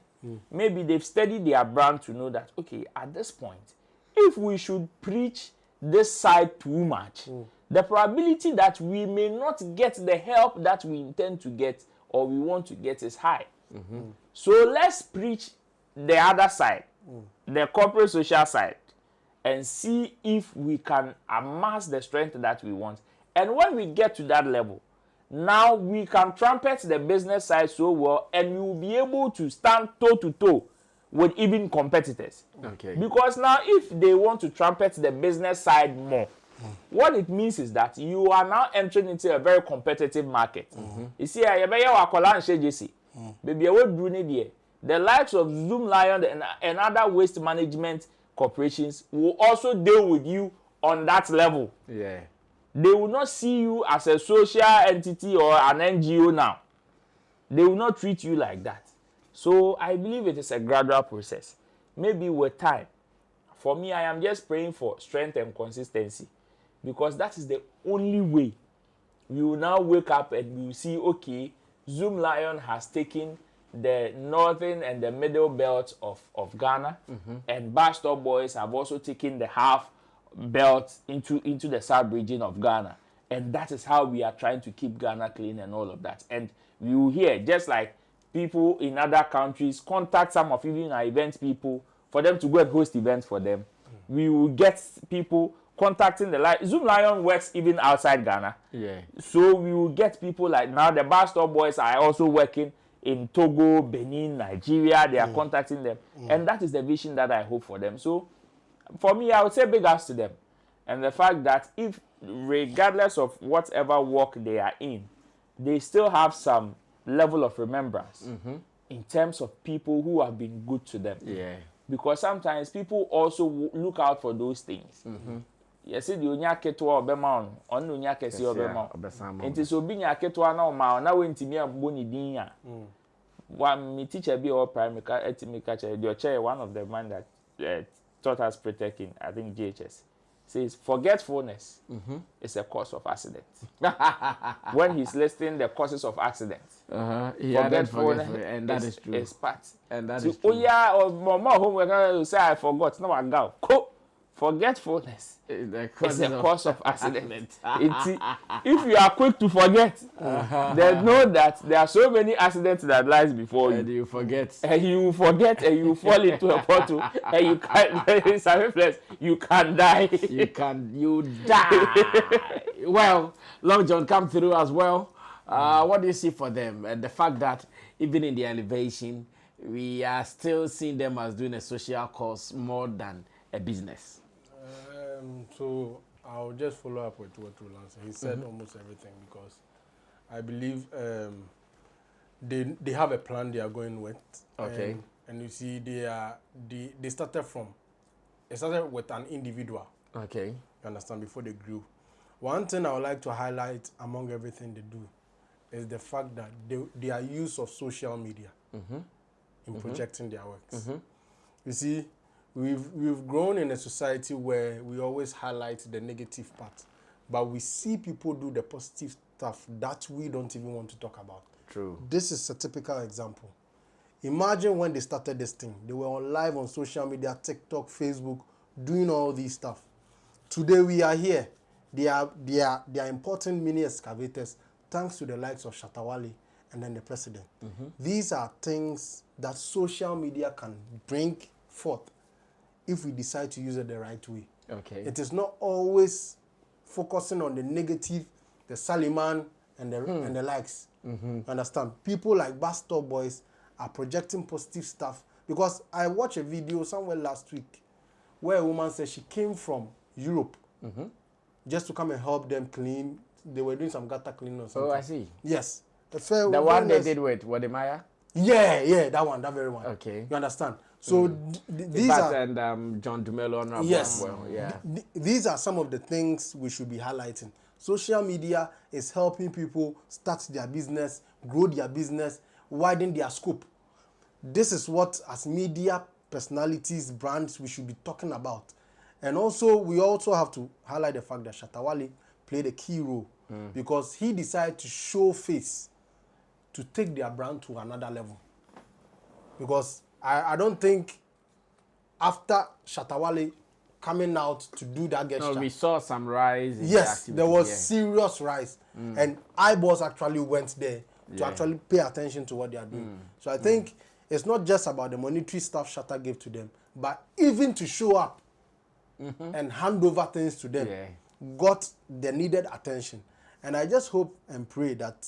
Maybe they've studied their brand to know that, okay, at this point, if we should preach this side too much, the probability that we may not get the help that we intend to get or we want to get is high. So let's preach the other side, the corporate social side, and see if we can amass the strength that we want. And when we get to that level, now we can trumpet the business side so well, and we will be able to stand toe to toe with even competitors. Because now if they want to trumpet the business side more, what it means is that you are now entering into a very competitive market. You see, the likes of Zoom Lion and other waste management corporations will also deal with you on that level. They will not see you as a social entity or an NGO now. They will not treat you like that. So I believe it is a gradual process. Maybe with time. For me, I am just praying for strength and consistency. Because that is the only way we will now wake up and we will see, okay, Zoom Lion has taken the northern and the middle belt of Ghana, and Barstow Boys have also taken the half belt into the south region of Ghana. And that is how we are trying to keep Ghana clean and all of that. And we will hear, just like people in other countries contact some of even our event people for them to go and host events for them. We will get people contacting the Zoom Lion works even outside Ghana. So we will get people like now the Barstow Boys are also working in Togo, Benin, Nigeria. They are contacting them. And that is the vision that I hope for them. So for me, I would say big ups to them. And the fact that if, regardless of whatever work they are in, they still have some level of remembrance in terms of people who have been good to them. Because sometimes people also look out for those things. Yes, the onya ketwa obema on onya kesi obema. Enti so bi nya ketwa na o ma na wentimi ambo ni din ya. One me teacher be all primary etimi catcher. The chair one of the man that taught us protecting, I think GHS, says forgetfulness is a cause of accident. When he's listing the causes of accidents, forgetfulness and that is true. Is part. And that so, is true. Oh yeah, or more homework. Say I forgot. No, I go. forgetfulness is the cause of accident. accident. If you are quick to forget, then know that there are so many accidents that lies before you. And you forget. And you forget and you fall into a pothole and you can't, you can die. You die. Well, Long John come through as well. What do you see for them? And the fact that even in the elevation, we are still seeing them as doing a social cause more than a business. So I'll just follow up with what Roland said. He said almost everything because I believe they have a plan they are going with. Okay. And you see they started with an individual. Okay. You understand, before they grew. One thing I would like to highlight among everything they do is the fact that their use of social media in projecting their works. You see, we've grown in a society where we always highlight the negative part, but we see people do the positive stuff that we don't even want to talk about. True. This is a typical example. Imagine when they started this thing, they were live on social media, TikTok, Facebook, doing all these stuff. Today we are here. They are importing mini excavators thanks to the likes of Shatta, Wale, and then the president. These are things that social media can bring forth if we decide to use it the right way. Okay. It is not always focusing on the negative, the Sallyman and the likes. Understand? People like Bastard Boys are projecting positive stuff, because I watched a video somewhere last week where a woman said she came from Europe just to come and help them clean. They were doing some gutter cleaning or something. Oh, I see. Yes. The one they did with Wademaya? Yeah, that very one. Okay. You understand? So these are... And John Dumelo. Yes. Well, yeah. These are some of the things we should be highlighting. Social media is helping people start their business, grow their business, widen their scope. This is what, as media personalities, brands, we should be talking about. And also, we also have to highlight the fact that Shatta Wale played a key role because he decided to show face to take their brand to another level. Because I don't think after Shatta Wale coming out to do that gesture. No, we saw some rise in yes, the there was serious rise. And eyeballs actually went there to actually pay attention to what they are doing. So I think it's not just about the monetary stuff Shatta gave to them, but even to show up and hand over things to them got the needed attention. And I just hope and pray that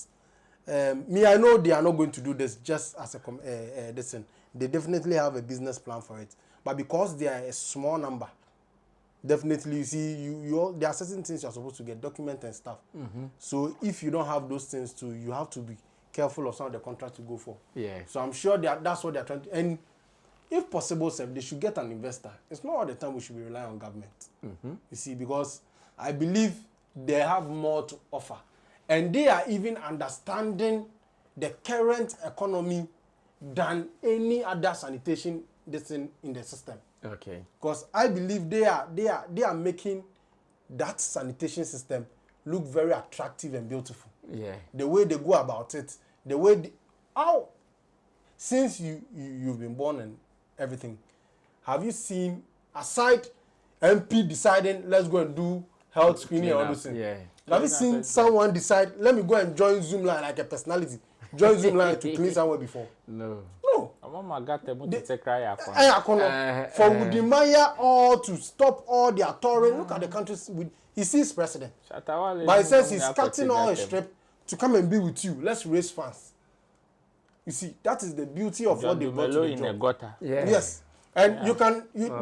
I know they are not going to do this just as a this thing. They definitely have a business plan for it. But because they are a small number, definitely, you see, there are certain things you're supposed to get, document and stuff. So if you don't have those things too, you have to be careful of some of the contracts you go for. Yeah. So I'm sure that's what they're trying to. And if possible, they should get an investor. It's not all the time we should be relying on government. You see, because I believe they have more to offer. And they are even understanding the current economy than any other sanitation in the system. Okay. Because I believe they are making that sanitation system look very attractive and beautiful. Yeah. The way they go about it, the way since you've been born and everything, have you seen, aside MP deciding let's go and do health screening and all those things? Yeah. Have you seen someone decide, let me go and join Zoom line like a personality? Join Zoom line to clean somewhere before? No. No. For Wudimaya all to stop all their touring. Look at the countries he sees president. But he says he's cutting all his trip to come and be with you. Let's raise funds. You see, that is the beauty of what they brought to the job. Yes. And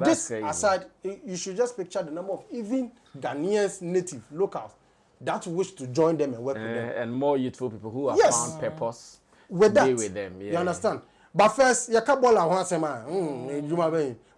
this crazy. Aside, you should just picture the number of even Ghanaians, native, locals, that wish to join them and work with them. And more youthful people who have found purpose with that. Be with them. Yeah. You understand? But first,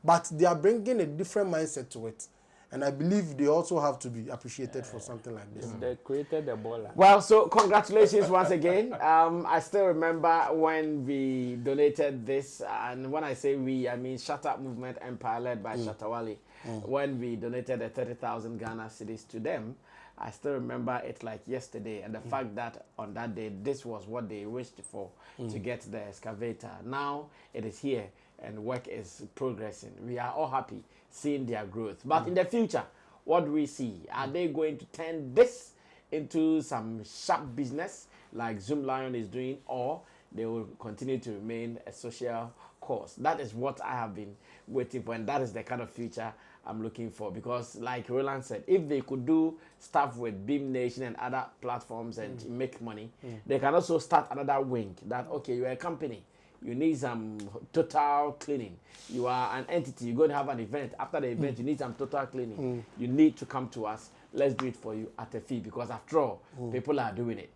but they are bringing a different mindset to it. And I believe they also have to be appreciated for something like this. They created the baller. Well, so congratulations once again. I still remember when we donated this, and when I say we, I mean Shatta Movement Empire led by Shatta Wale. When we donated the 30,000 Ghana cedis to them, I still remember it like yesterday, and the fact that on that day, this was what they wished for, to get the excavator. Now it is here. and work is progressing. We are all happy seeing their growth. But in the future, what do we see? Are they going to turn this into some sharp business like Zoom Lion is doing, or they will continue to remain a social cause? That is what I have been waiting for, and that is the kind of future I'm looking for. Because like Roland said, if they could do stuff with Beam Nation and other platforms and make money, they can also start another wing that, okay, you're a company, you need some total cleaning. You are an entity, you're going to have an event. After the event, you need some total cleaning. You need to come to us. Let's do it for you at a fee, because after all, people are doing it.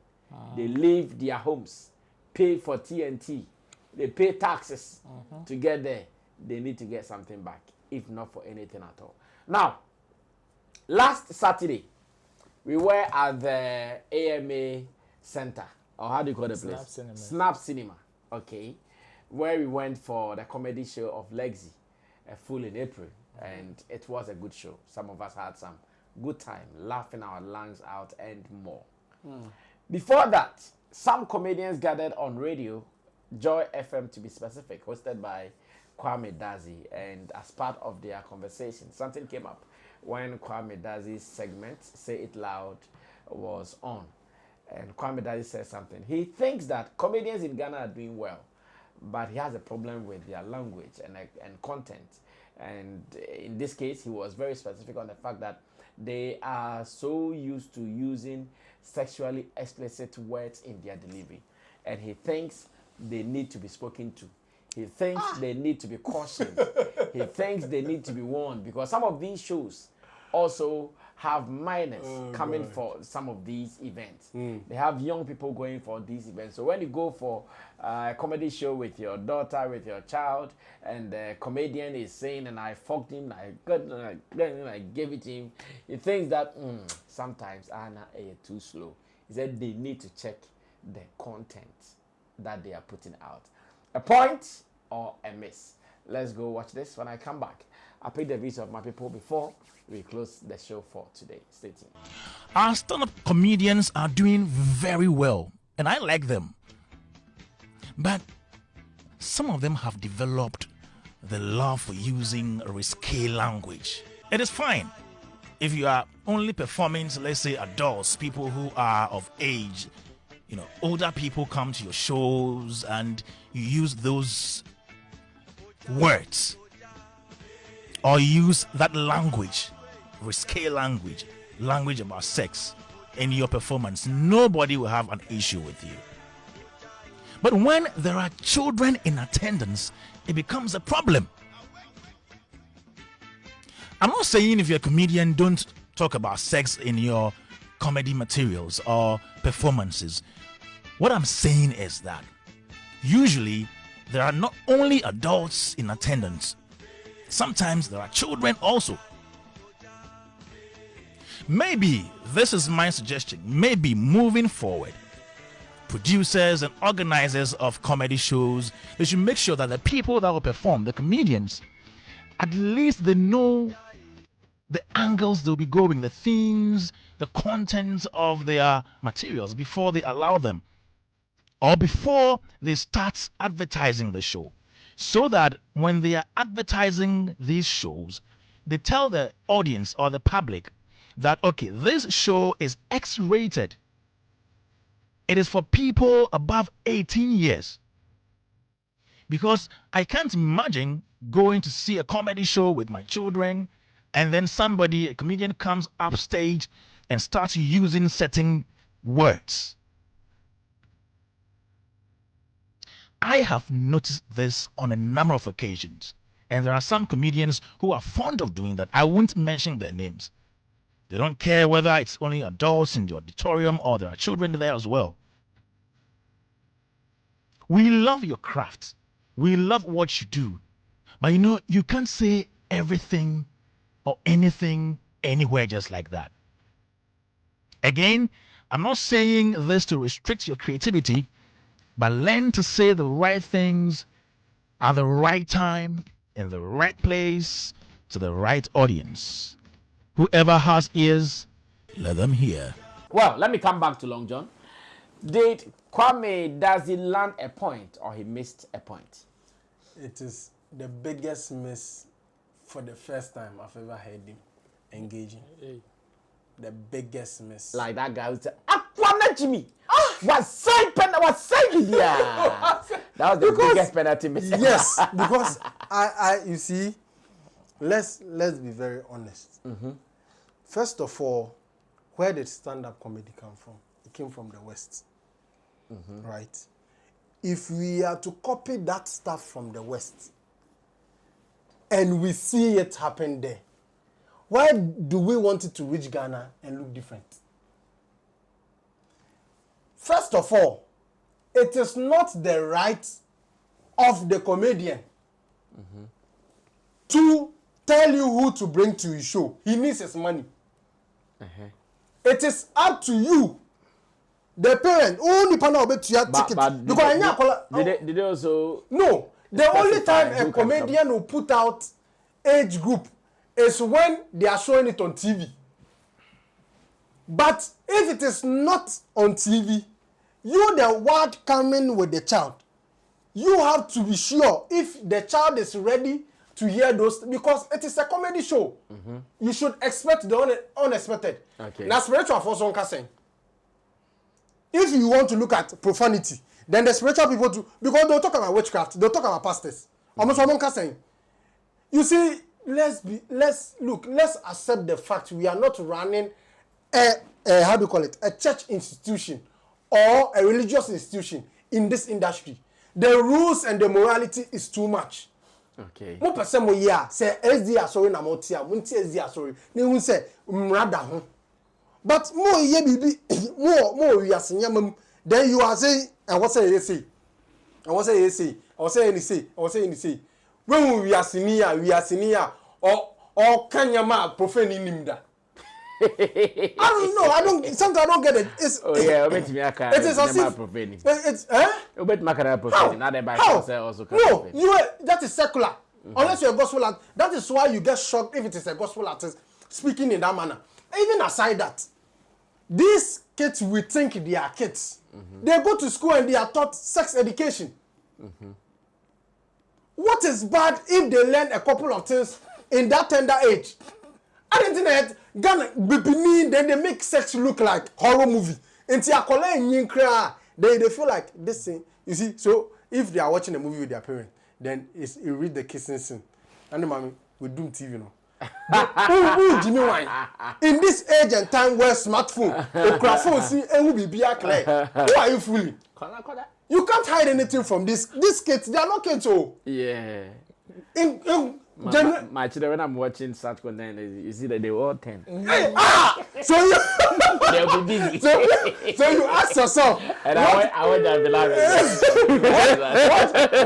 They leave their homes, pay for TNT, they pay taxes to get there. They need to get something back, if not for anything at all. Now, last Saturday, we were at the AMA Center, or how do you call the place? Snap Cinema. Okay. Where we went for the comedy show of Lexi, a Fool in April. And it was a good show. Some of us had some good time, laughing our lungs out and more. Before that, some comedians gathered on radio, Joy FM to be specific, hosted by Kwame Dazi. And as part of their conversation, something came up when Kwame Dazi's segment, Say It Loud, was on. And Kwame Dazi said something. He thinks that comedians in Ghana are doing well, but he has a problem with their language and content. And in this case, he was very specific on the fact that they are so used to using sexually explicit words in their delivery. And he thinks they need to be spoken to. He thinks they need to be cautioned. He thinks they need to be warned, because some of these shows also have minors coming for some of these events. They have young people going for these events. So when you go for a comedy show with your daughter, with your child, and the comedian is saying, and I fucked him, I gave it to him, he thinks that sometimes Anna is too slow. He said they need to check the content that they are putting out. A point or a miss? Let's go watch this. When I come back, I'll pick the views of my people before we close the show for today. Stay tuned. Our stand-up comedians are doing very well, and I like them. But some of them have developed the love for using risque language. It is fine if you are only performing to, let's say, adults, people who are of age. You know, older people come to your shows and you use those words or use that language, risque language about sex in your performance. Nobody will have an issue with you. But when there are children in attendance, it becomes a problem. I'm not saying if you're a comedian, don't talk about sex in your comedy materials or performances. What I'm saying is that usually there are not only adults in attendance, sometimes there are children also. Maybe, this is my suggestion, maybe moving forward, producers and organizers of comedy shows, they should make sure that the people that will perform, the comedians, at least they know the angles they'll be going, the themes, the contents of their materials before they allow them, or before they start advertising the show, so that when they are advertising these shows, they tell the audience or the public that, okay, this show is X-rated. It is for people above 18 years. Because I can't imagine going to see a comedy show with my children and then a comedian comes upstage and starts using certain words. I have noticed this on a number of occasions, and there are some comedians who are fond of doing that. I won't mention their names. They don't care whether it's only adults in the auditorium or there are children there as well. We love your craft. We love what you do. But you can't say everything or anything anywhere just like that. Again, I'm not saying this to restrict your creativity, but learn to say the right things at the right time, in the right place, to the right audience. Whoever has ears, let them hear. Well, let me come back to Long John. Did Kwame, does he land a point or he missed a point? It is the biggest miss for the first time I've ever heard him engaging. The biggest miss. Like that guy who said, Aquana Jimmy. Was saying that was the biggest penalty miss. Yes, because you see, let's be very honest. First of all, where did stand-up comedy come from? It came from the West, right? If we are to copy that stuff from the West, and we see it happen there, why do we want it to reach Ghana and look different? First of all, it is not the right of the comedian to tell you who to bring to his show. He needs his money. It is up to you, the parent. Only panel bet to your ticket. Did they also? No. The only time a comedian will put out age group is when they are showing it on TV. But if it is not on TV, you the one coming with the child, you have to be sure if the child is ready to hear those, because it is a comedy show. You should expect the unexpected. Okay. Now spiritual force on casting. If you want to look at profanity, then the spiritual people too, because they'll talk about witchcraft, they'll talk about pastors. You see, let's accept the fact we are not running how do you call it, a church institution or a religious institution in this industry. The rules and the morality is too much. Okay. Mo person mo ya say SDA sorry na mo tia, mo nti SDA sorry. Ne hu say mrada ho. But mo ye bibi mo wi asenyam, then you are saying and what say you say? And what say you say? Or say any say? Or say any say? When we are senior or kanyama profane nimda. I don't know. Sometimes I don't get it. It's it is as if profane. It's profane. Not the Bible also. No, that is secular. Unless you're a gospel artist, that is why you get shocked if it is a gospel artist speaking in that manner. Even aside that, these kids we think they are kids. They go to school and they are taught sex education. What is bad if they learn a couple of things in that tender age? I didn't know Ghana, then they make sex look like horror movie. And they feel like this thing. You see, so if they are watching a movie with their parents, then you read the kissing scene. And the mommy, we do TV now. Jimmy wine. In this age and time where smartphone, microphone, see, and will be clear. Who are you fooling? You can't hide anything from this. These kids, they are not kids. Oh. Yeah. My children, when I'm watching such content, you see that they're all 10. So you they'll be busy. So you ask yourself, and I want that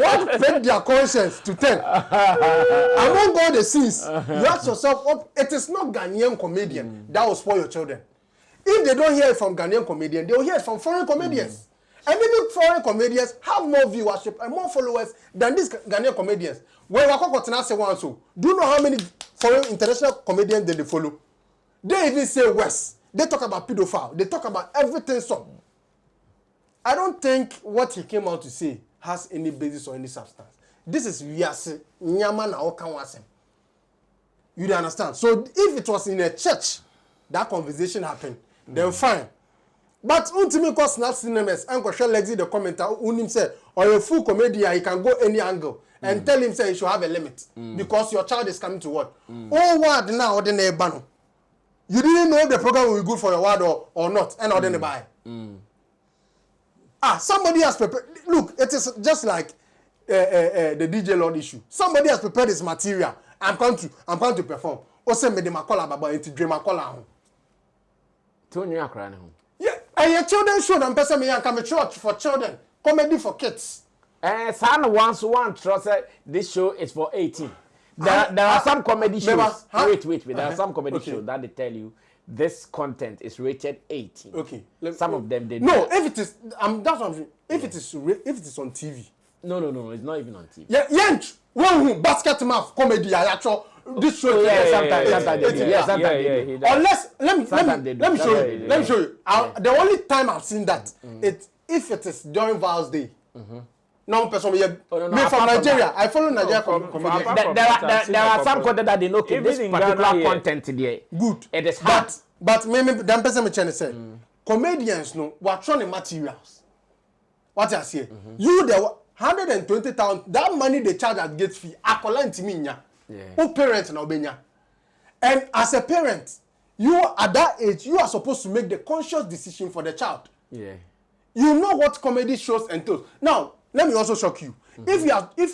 what fed their conscience to 10? Among all the sins, you ask yourself, it is not Ghanaian comedian that will spoil your children. If they don't hear it from Ghanaian comedian, they will hear it from foreign comedians. And even foreign comedians have more viewership and more followers than these Ghanaian comedians. When Wako say one so, do you know how many foreign international comedians they follow? They even say West. They talk about pedophile. They talk about everything. So I don't think what he came out to say has any basis or any substance. This is Yase Nyama na Okanwasem. You understand? So if it was in a church, that conversation happened, then fine. But ultimately, cause not cinemas and question Lexi the commenter unim say or a full comedian, he can go any angle and tell him say he should have a limit because your child is coming to what? Oh, what now? The neighbor. You didn't know if the program will be good for your ward or not, and or then buy. Somebody has prepared. Look, it is just like the DJ Lord issue. Somebody has prepared his material. I'm going to perform. Also, me de makola baba into dream makola. Tony Akrane. Yeah, and your children show them person me come church for children, comedy for kids. Son one trust this show is for 18. There are some comedy shows. Wait. There are some comedy shows that they tell you this content is rated 18. Okay. Some of them they no. If it is, that's what if it is on TV. No. It's not even on TV. Yeah. One basket mouth comedy. I actually this show. Sometimes. Unless let me show you. The only time I've seen that if it is during Val's Day. No person me from Nigeria. I follow Nigeria comedians. There are some content that they know this particular content there. Good. It is hard. But me them person me say comedians no what trying materials. What I say? You the 120,000 that money they charge at gate fee akola ntimi nya. Who parents na obenya. And as a parent, you at that age you are supposed to make the conscious decision for the child. Yeah. You know what comedy shows entails. Now, let me also shock you. If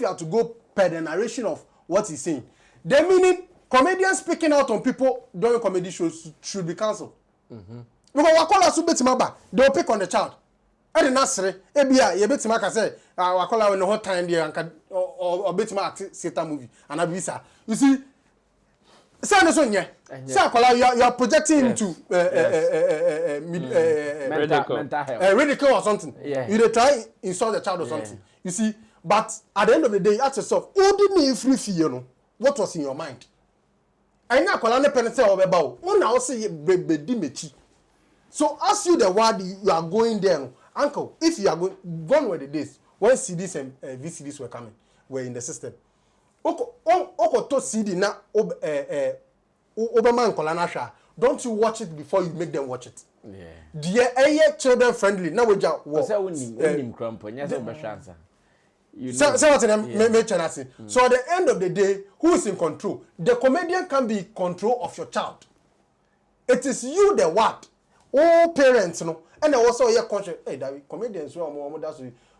you are to go per the narration of what he's saying, the meaning comedians speaking out on people during comedy shows should be cancelled. Because wakola su betimaba, they will pick on the child. And the nasre, ebia ye betima ka say wakola when the hot time there and or betima act theater movie and abisa. You see, say no so nye. Say wakola you are projecting into mental health. Ridicule or something. Yeah. You dey try insult the child or something. You see, but at the end of the day, ask yourself, who did me free fee, you know? What was in your mind? I know akola ne penalty or beba. Who now say be di mechi. So as you the word you are going there, uncle, if you are gone were the days when CDs and VCDs were coming, were in the system. Oko to CD na Obama and Kolanasha. Don't you watch it before you make them watch it? Yeah. Dear children friendly. Now we just say what in So at the end of the day, who is in control? The comedian can be in control of your child. It is you the what? Oh, parents, no. And also your conscious. Hey, that comedians who that's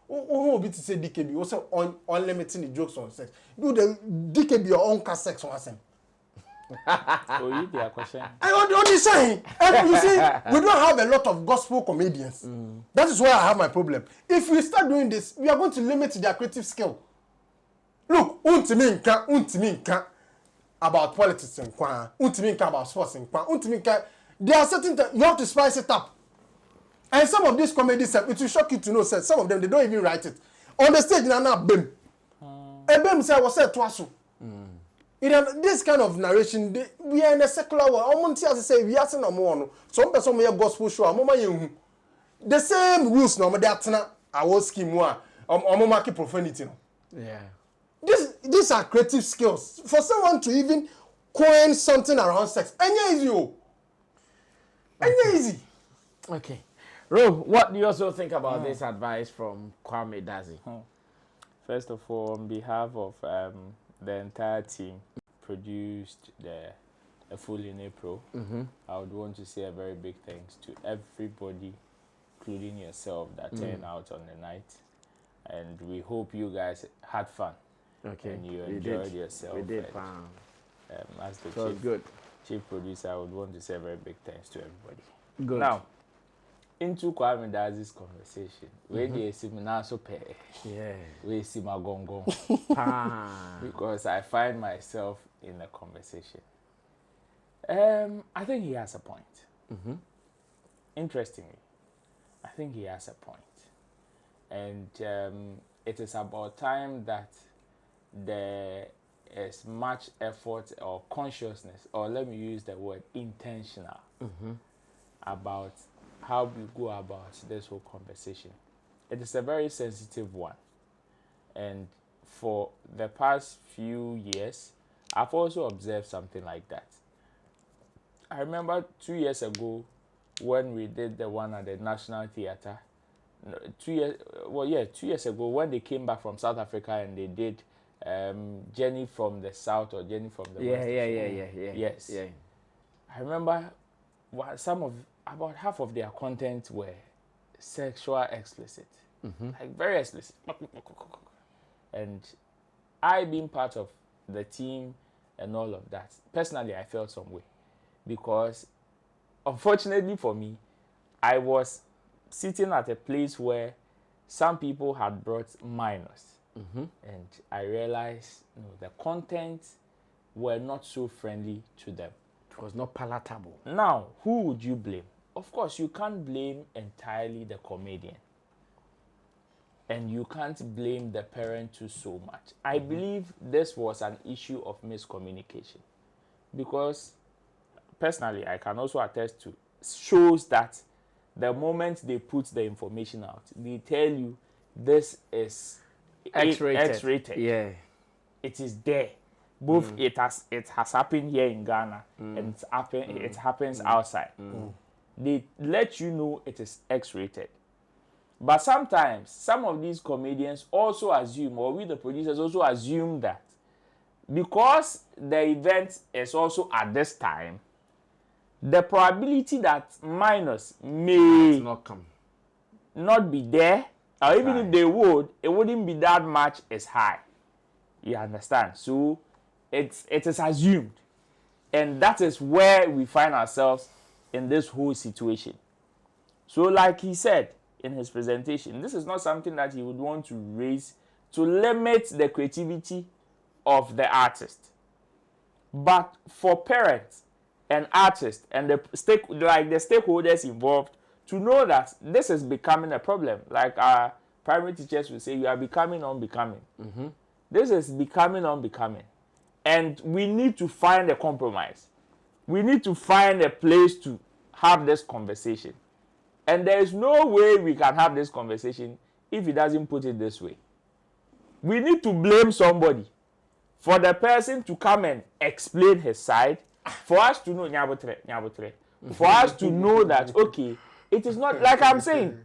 who be to say DKB also unlimited the jokes on sex. Do the DKB your own cast sex on them. Oh, you be a question. I only saying. You see, we don't have a lot of gospel comedians. That is why I have my problem. If we start doing this, we are going to limit their creative skill. Look, untiminka about politics and untiminka about sports and untiminka. There are certain things you have to spice it up. And some of these comedies, it will shock you to know, sir, some of them, they don't even write it. On the stage, they're not bim. A bim say, was said twice. This kind of narration, we are in a secular world. Almost as I say, we are saying no more. Some person may gospel show. The same rules no they are our scheme one. Market profanity. Yeah. These are creative skills for someone to even coin something around sex. Easy. Okay. Ro, what do you also think about this advice from Kwame Dazi? First of all, on behalf of the entire team produced a full in April, I would want to say a very big thanks to everybody, including yourself, that turned out on the night. And we hope you guys had fun. Okay. And you enjoyed yourself. We did. As the chief producer, I would want to say a very big thanks to everybody. Good. Now, into Kwame Dazi's conversation, where they see me now so pay, we see my gong because I find myself in a conversation. I think he has a point. Interestingly, I think he has a point, and it is about time that there is much effort or consciousness, or let me use the word intentional, about how we go about this whole conversation. It is a very sensitive one. And for the past few years, I've also observed something like that. I remember 2 years ago when we did the one at the National Theatre. 2 years ago when they came back from South Africa and they did Journey from the South or Journey from the West. Yes. Yeah. I remember about half of their content were sexual explicit, like very explicit. And I being part of the team and all of that, personally I felt some way because unfortunately for me, I was sitting at a place where some people had brought minors, and I realized the content were not so friendly to them. It was not palatable. Now, who would you blame? Of course, you can't blame entirely the comedian. And you can't blame the parent too so much. I believe this was an issue of miscommunication. Because, personally, I can also attest to shows that the moment they put the information out, they tell you this is X-rated. Yeah. It is there. Both it has happened here in Ghana and it happens outside. They let you know it is X-rated. But sometimes some of these comedians also assume, or we the producers also assume that because the event is also at this time, the probability that minors may not be there, or even if they would, it wouldn't be that much as high. You understand? So it is assumed. And that is where we find ourselves in this whole situation. So like he said in his presentation, this is not something that he would want to raise to limit the creativity of the artist. But for parents and artists and the stakeholders involved to know that this is becoming a problem. Like our primary teachers will say, you are becoming unbecoming. This is becoming unbecoming. And we need to find a compromise. We need to find a place to have this conversation. And there is no way we can have this conversation if he doesn't put it this way. We need to blame somebody for the person to come and explain his side, for us to know, for us to know that, okay, it is not, like I'm saying,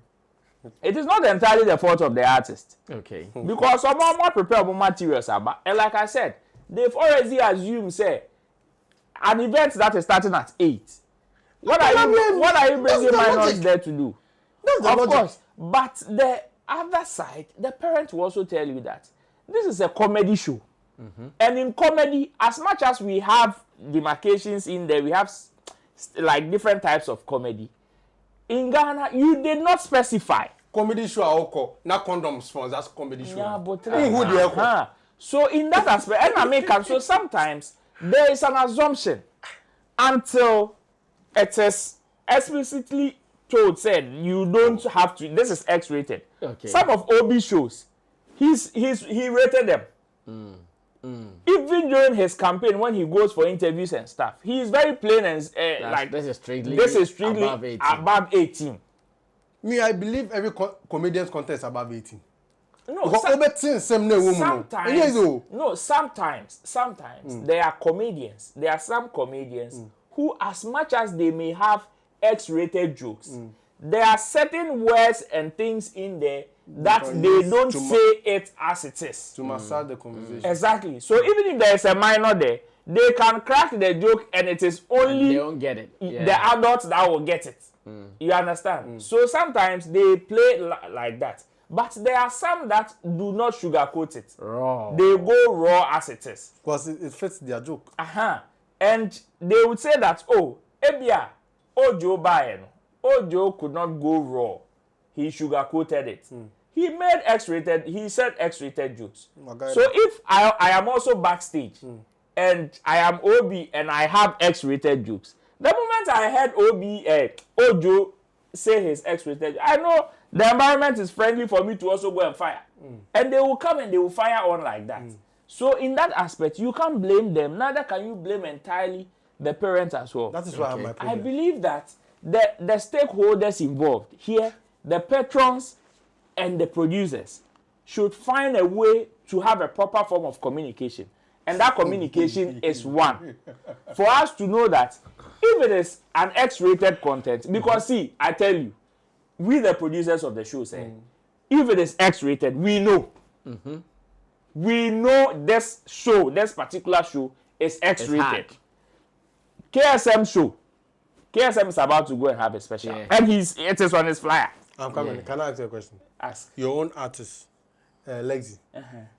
it is not entirely the fault of the artist. Okay. Because someone more prepared materials about, and like I said, they've already assumed, say, an event that is starting at 8. What are you bringing minors there to do? Of course. But the other side, the parent will also tell you that this is a comedy show. And in comedy, as much as we have demarcations in there, we have like different types of comedy. In Ghana, you did not specify. Comedy show are not condoms for that's comedy show. Yeah, but so in that aspect, and I make so sometimes there is an assumption until it is explicitly told, said you don't have to. This is X-rated. Okay. Some of OB shows, he rated them. Even during his campaign, when he goes for interviews and stuff, he is very plain and like this is strictly above 18. Me, I believe every comedian's content is above 18. No, sometimes there are comedians. There are some comedians who, as much as they may have X-rated jokes, there are certain words and things in there that they don't say it as it is. To massage the conversation. Exactly. So even if there is a minor there, they can crack the joke and it is only they don't get it. The adults that will get it. You understand? So sometimes they play like that. But there are some that do not sugarcoat it. Raw. They go raw as it is. Because it fits their joke. And they would say that, oh, Ebia, Ojo Bayeno. Ojo could not go raw. He sugarcoated it. He made X-rated, he said X-rated jokes. So if I am also backstage and I am OB and I have X-rated jokes, the moment I heard Ojo say his X-rated, I know the environment is friendly for me to also go and fire. And they will come and they will fire on like that. So in that aspect, you can't blame them. Neither can you blame entirely the parents as well. That is why I have my problem. I believe that the stakeholders involved here, the patrons and the producers, should find a way to have a proper form of communication. And that communication is one. For us to know that if it is an X-rated content, because see, I tell you, we the producers of the show say, if it is X-rated, we know. We know this show, this particular show is X-rated. KSM show. KSM is about to go and have a special. And it is on his flyer. I'm coming. Can I ask you a question? Ask. Your own artist, Lexi,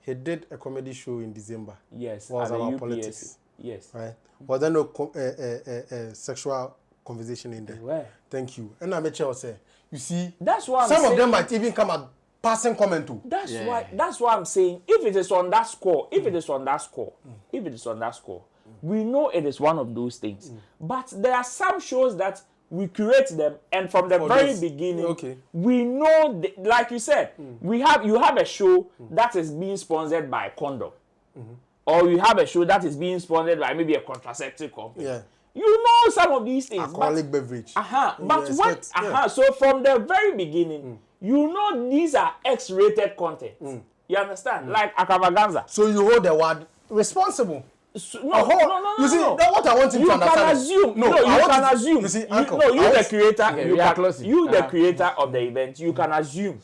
he did a comedy show in December. Yes. Was about politics. Yes. Right. Was there no sexual conversation in there? Where? Thank you. And I bet you say, you see, that's why some of them might even come at passing comment too. That's why I'm saying if it is on that score, we know it is one of those things. But there are some shows that we curate them, and from the very beginning, we know, like you said, you have a show that is being sponsored by condom, or you have a show that is being sponsored by maybe a contraceptive company. Yeah. You know some of these things. Alcoholic beverage. But what? So from the very beginning, you know these are X-rated content. You understand? Like extravaganza. So you hold the word responsible. So, no. You see, that's what I want you to understand. You can assume. You see, Uncle, the creator. Okay, you the creator of the event. You can assume,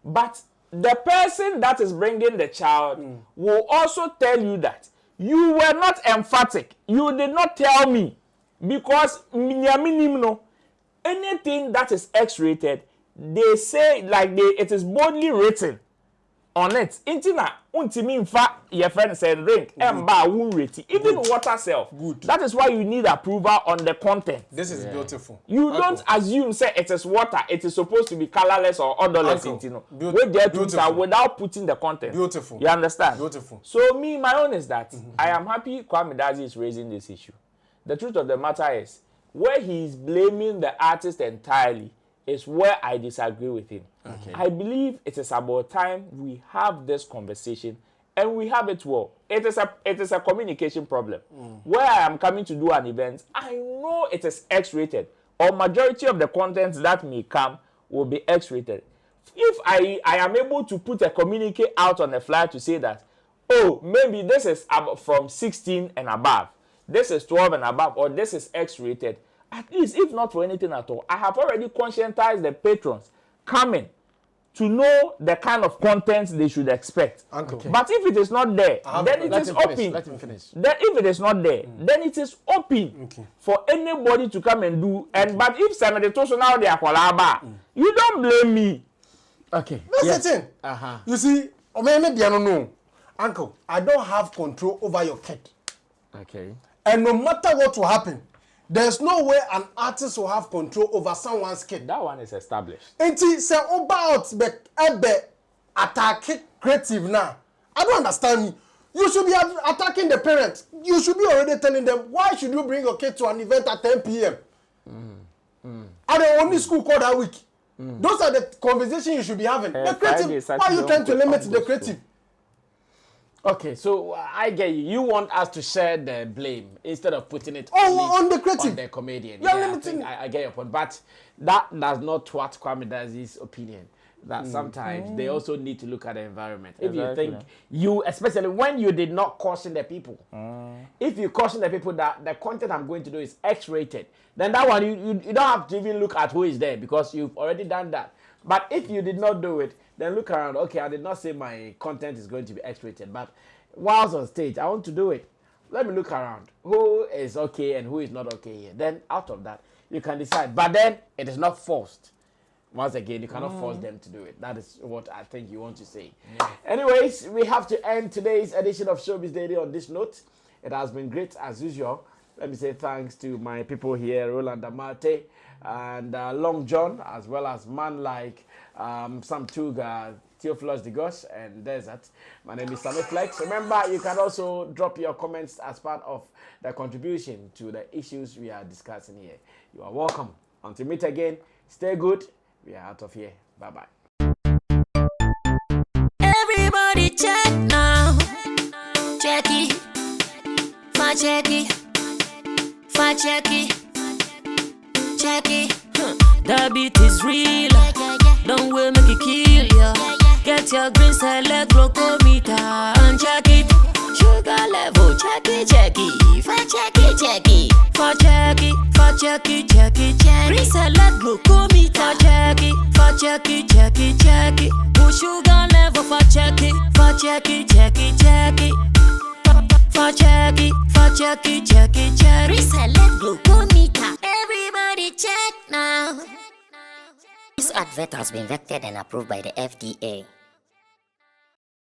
but the person that is bringing the child will also tell you that you were not emphatic. You did not tell me because anything that is X-rated, they say it is boldly written on it. Intina untimi infa your friend said drink emba won rate even water self. Good. That is why you need approval on the content. This is beautiful. You don't assume say it is water. It is supposed to be colorless or odorless. Without putting the content. Beautiful. You understand? Beautiful. So my own is that I am happy Kwame Dazi is raising this issue. The truth of the matter is where he is blaming the artist entirely is where I disagree with him. Okay. I believe it is about time we have this conversation and we have it well. It is a communication problem. Where I am coming to do an event, I know it is X-rated or majority of the content that may come will be X-rated. If I am able to put a communique out on a flyer to say that, oh, maybe this is from 16 and above, this is 12 and above, or this is X-rated, at least, if not for anything at all, I have already conscientized the patrons coming to know the kind of content they should expect. Okay. But if it is not there, then it is open. Let him finish. Then if it is not there, then it is open for anybody to come and do. And but if somebody told you now they are collab, you don't blame me. Okay. That's the thing. You see, Uncle, I don't have control over your kid. Okay. And no matter what will happen, there's no way an artist will have control over someone's kid. That one is established. And say about the attacking creative now. I don't understand me. You should be attacking the parents. You should be already telling them, why should you bring your kid to an event at 10 p.m.? Are the only school called that week? Those are the conversations you should be having. The creative, why are you trying to limit the creative? Okay, so I get you. You want us to share the blame instead of putting it on the creative, on the comedian. Yeah, I get your point, but that does not thwart Kwame Dazi's opinion. That sometimes they also need to look at the environment. If you think especially when you did not caution the people, if you caution the people that the content I'm going to do is X-rated, then that one you don't have to even look at who is there because you've already done that. But if you did not do it, then look around. Okay, I did not say my content is going to be X-rated, but whilst on stage, I want to do it. Let me look around. Who is okay and who is not okay here? Then out of that, you can decide. But then it is not forced. Once again, you cannot force them to do it. That is what I think you want to say. Yeah. Anyways, we have to end today's edition of Showbiz Daily on this note. It has been great as usual. Let me say thanks to my people here, Roland Amate and Long John, as well as man like Sam Tuga, Theophilus Digos, and Desert. My name is Sammy Flex. Remember, you can also drop your comments as part of the contribution to the issues we are discussing here. You are welcome. Until we meet again, stay good. We are out of here. Bye-bye. Everybody check now. Check it. Fa check it. Fa check it. Check it. The beat is real. Don't wait, make it kill ya. Get your green select glucometer and check it. Sugar level, check it, check it. Fa check it, check it. Fa check it, fa check it, check it, check it. Green select glucometer, check it. Fa check it, check it, check it. Put sugar level, fa check it, fa check it, check it, check it. Fa check it, fa check it, check it, check it. Green select glucometer. Everybody check now. This advert has been vetted and approved by the FDA.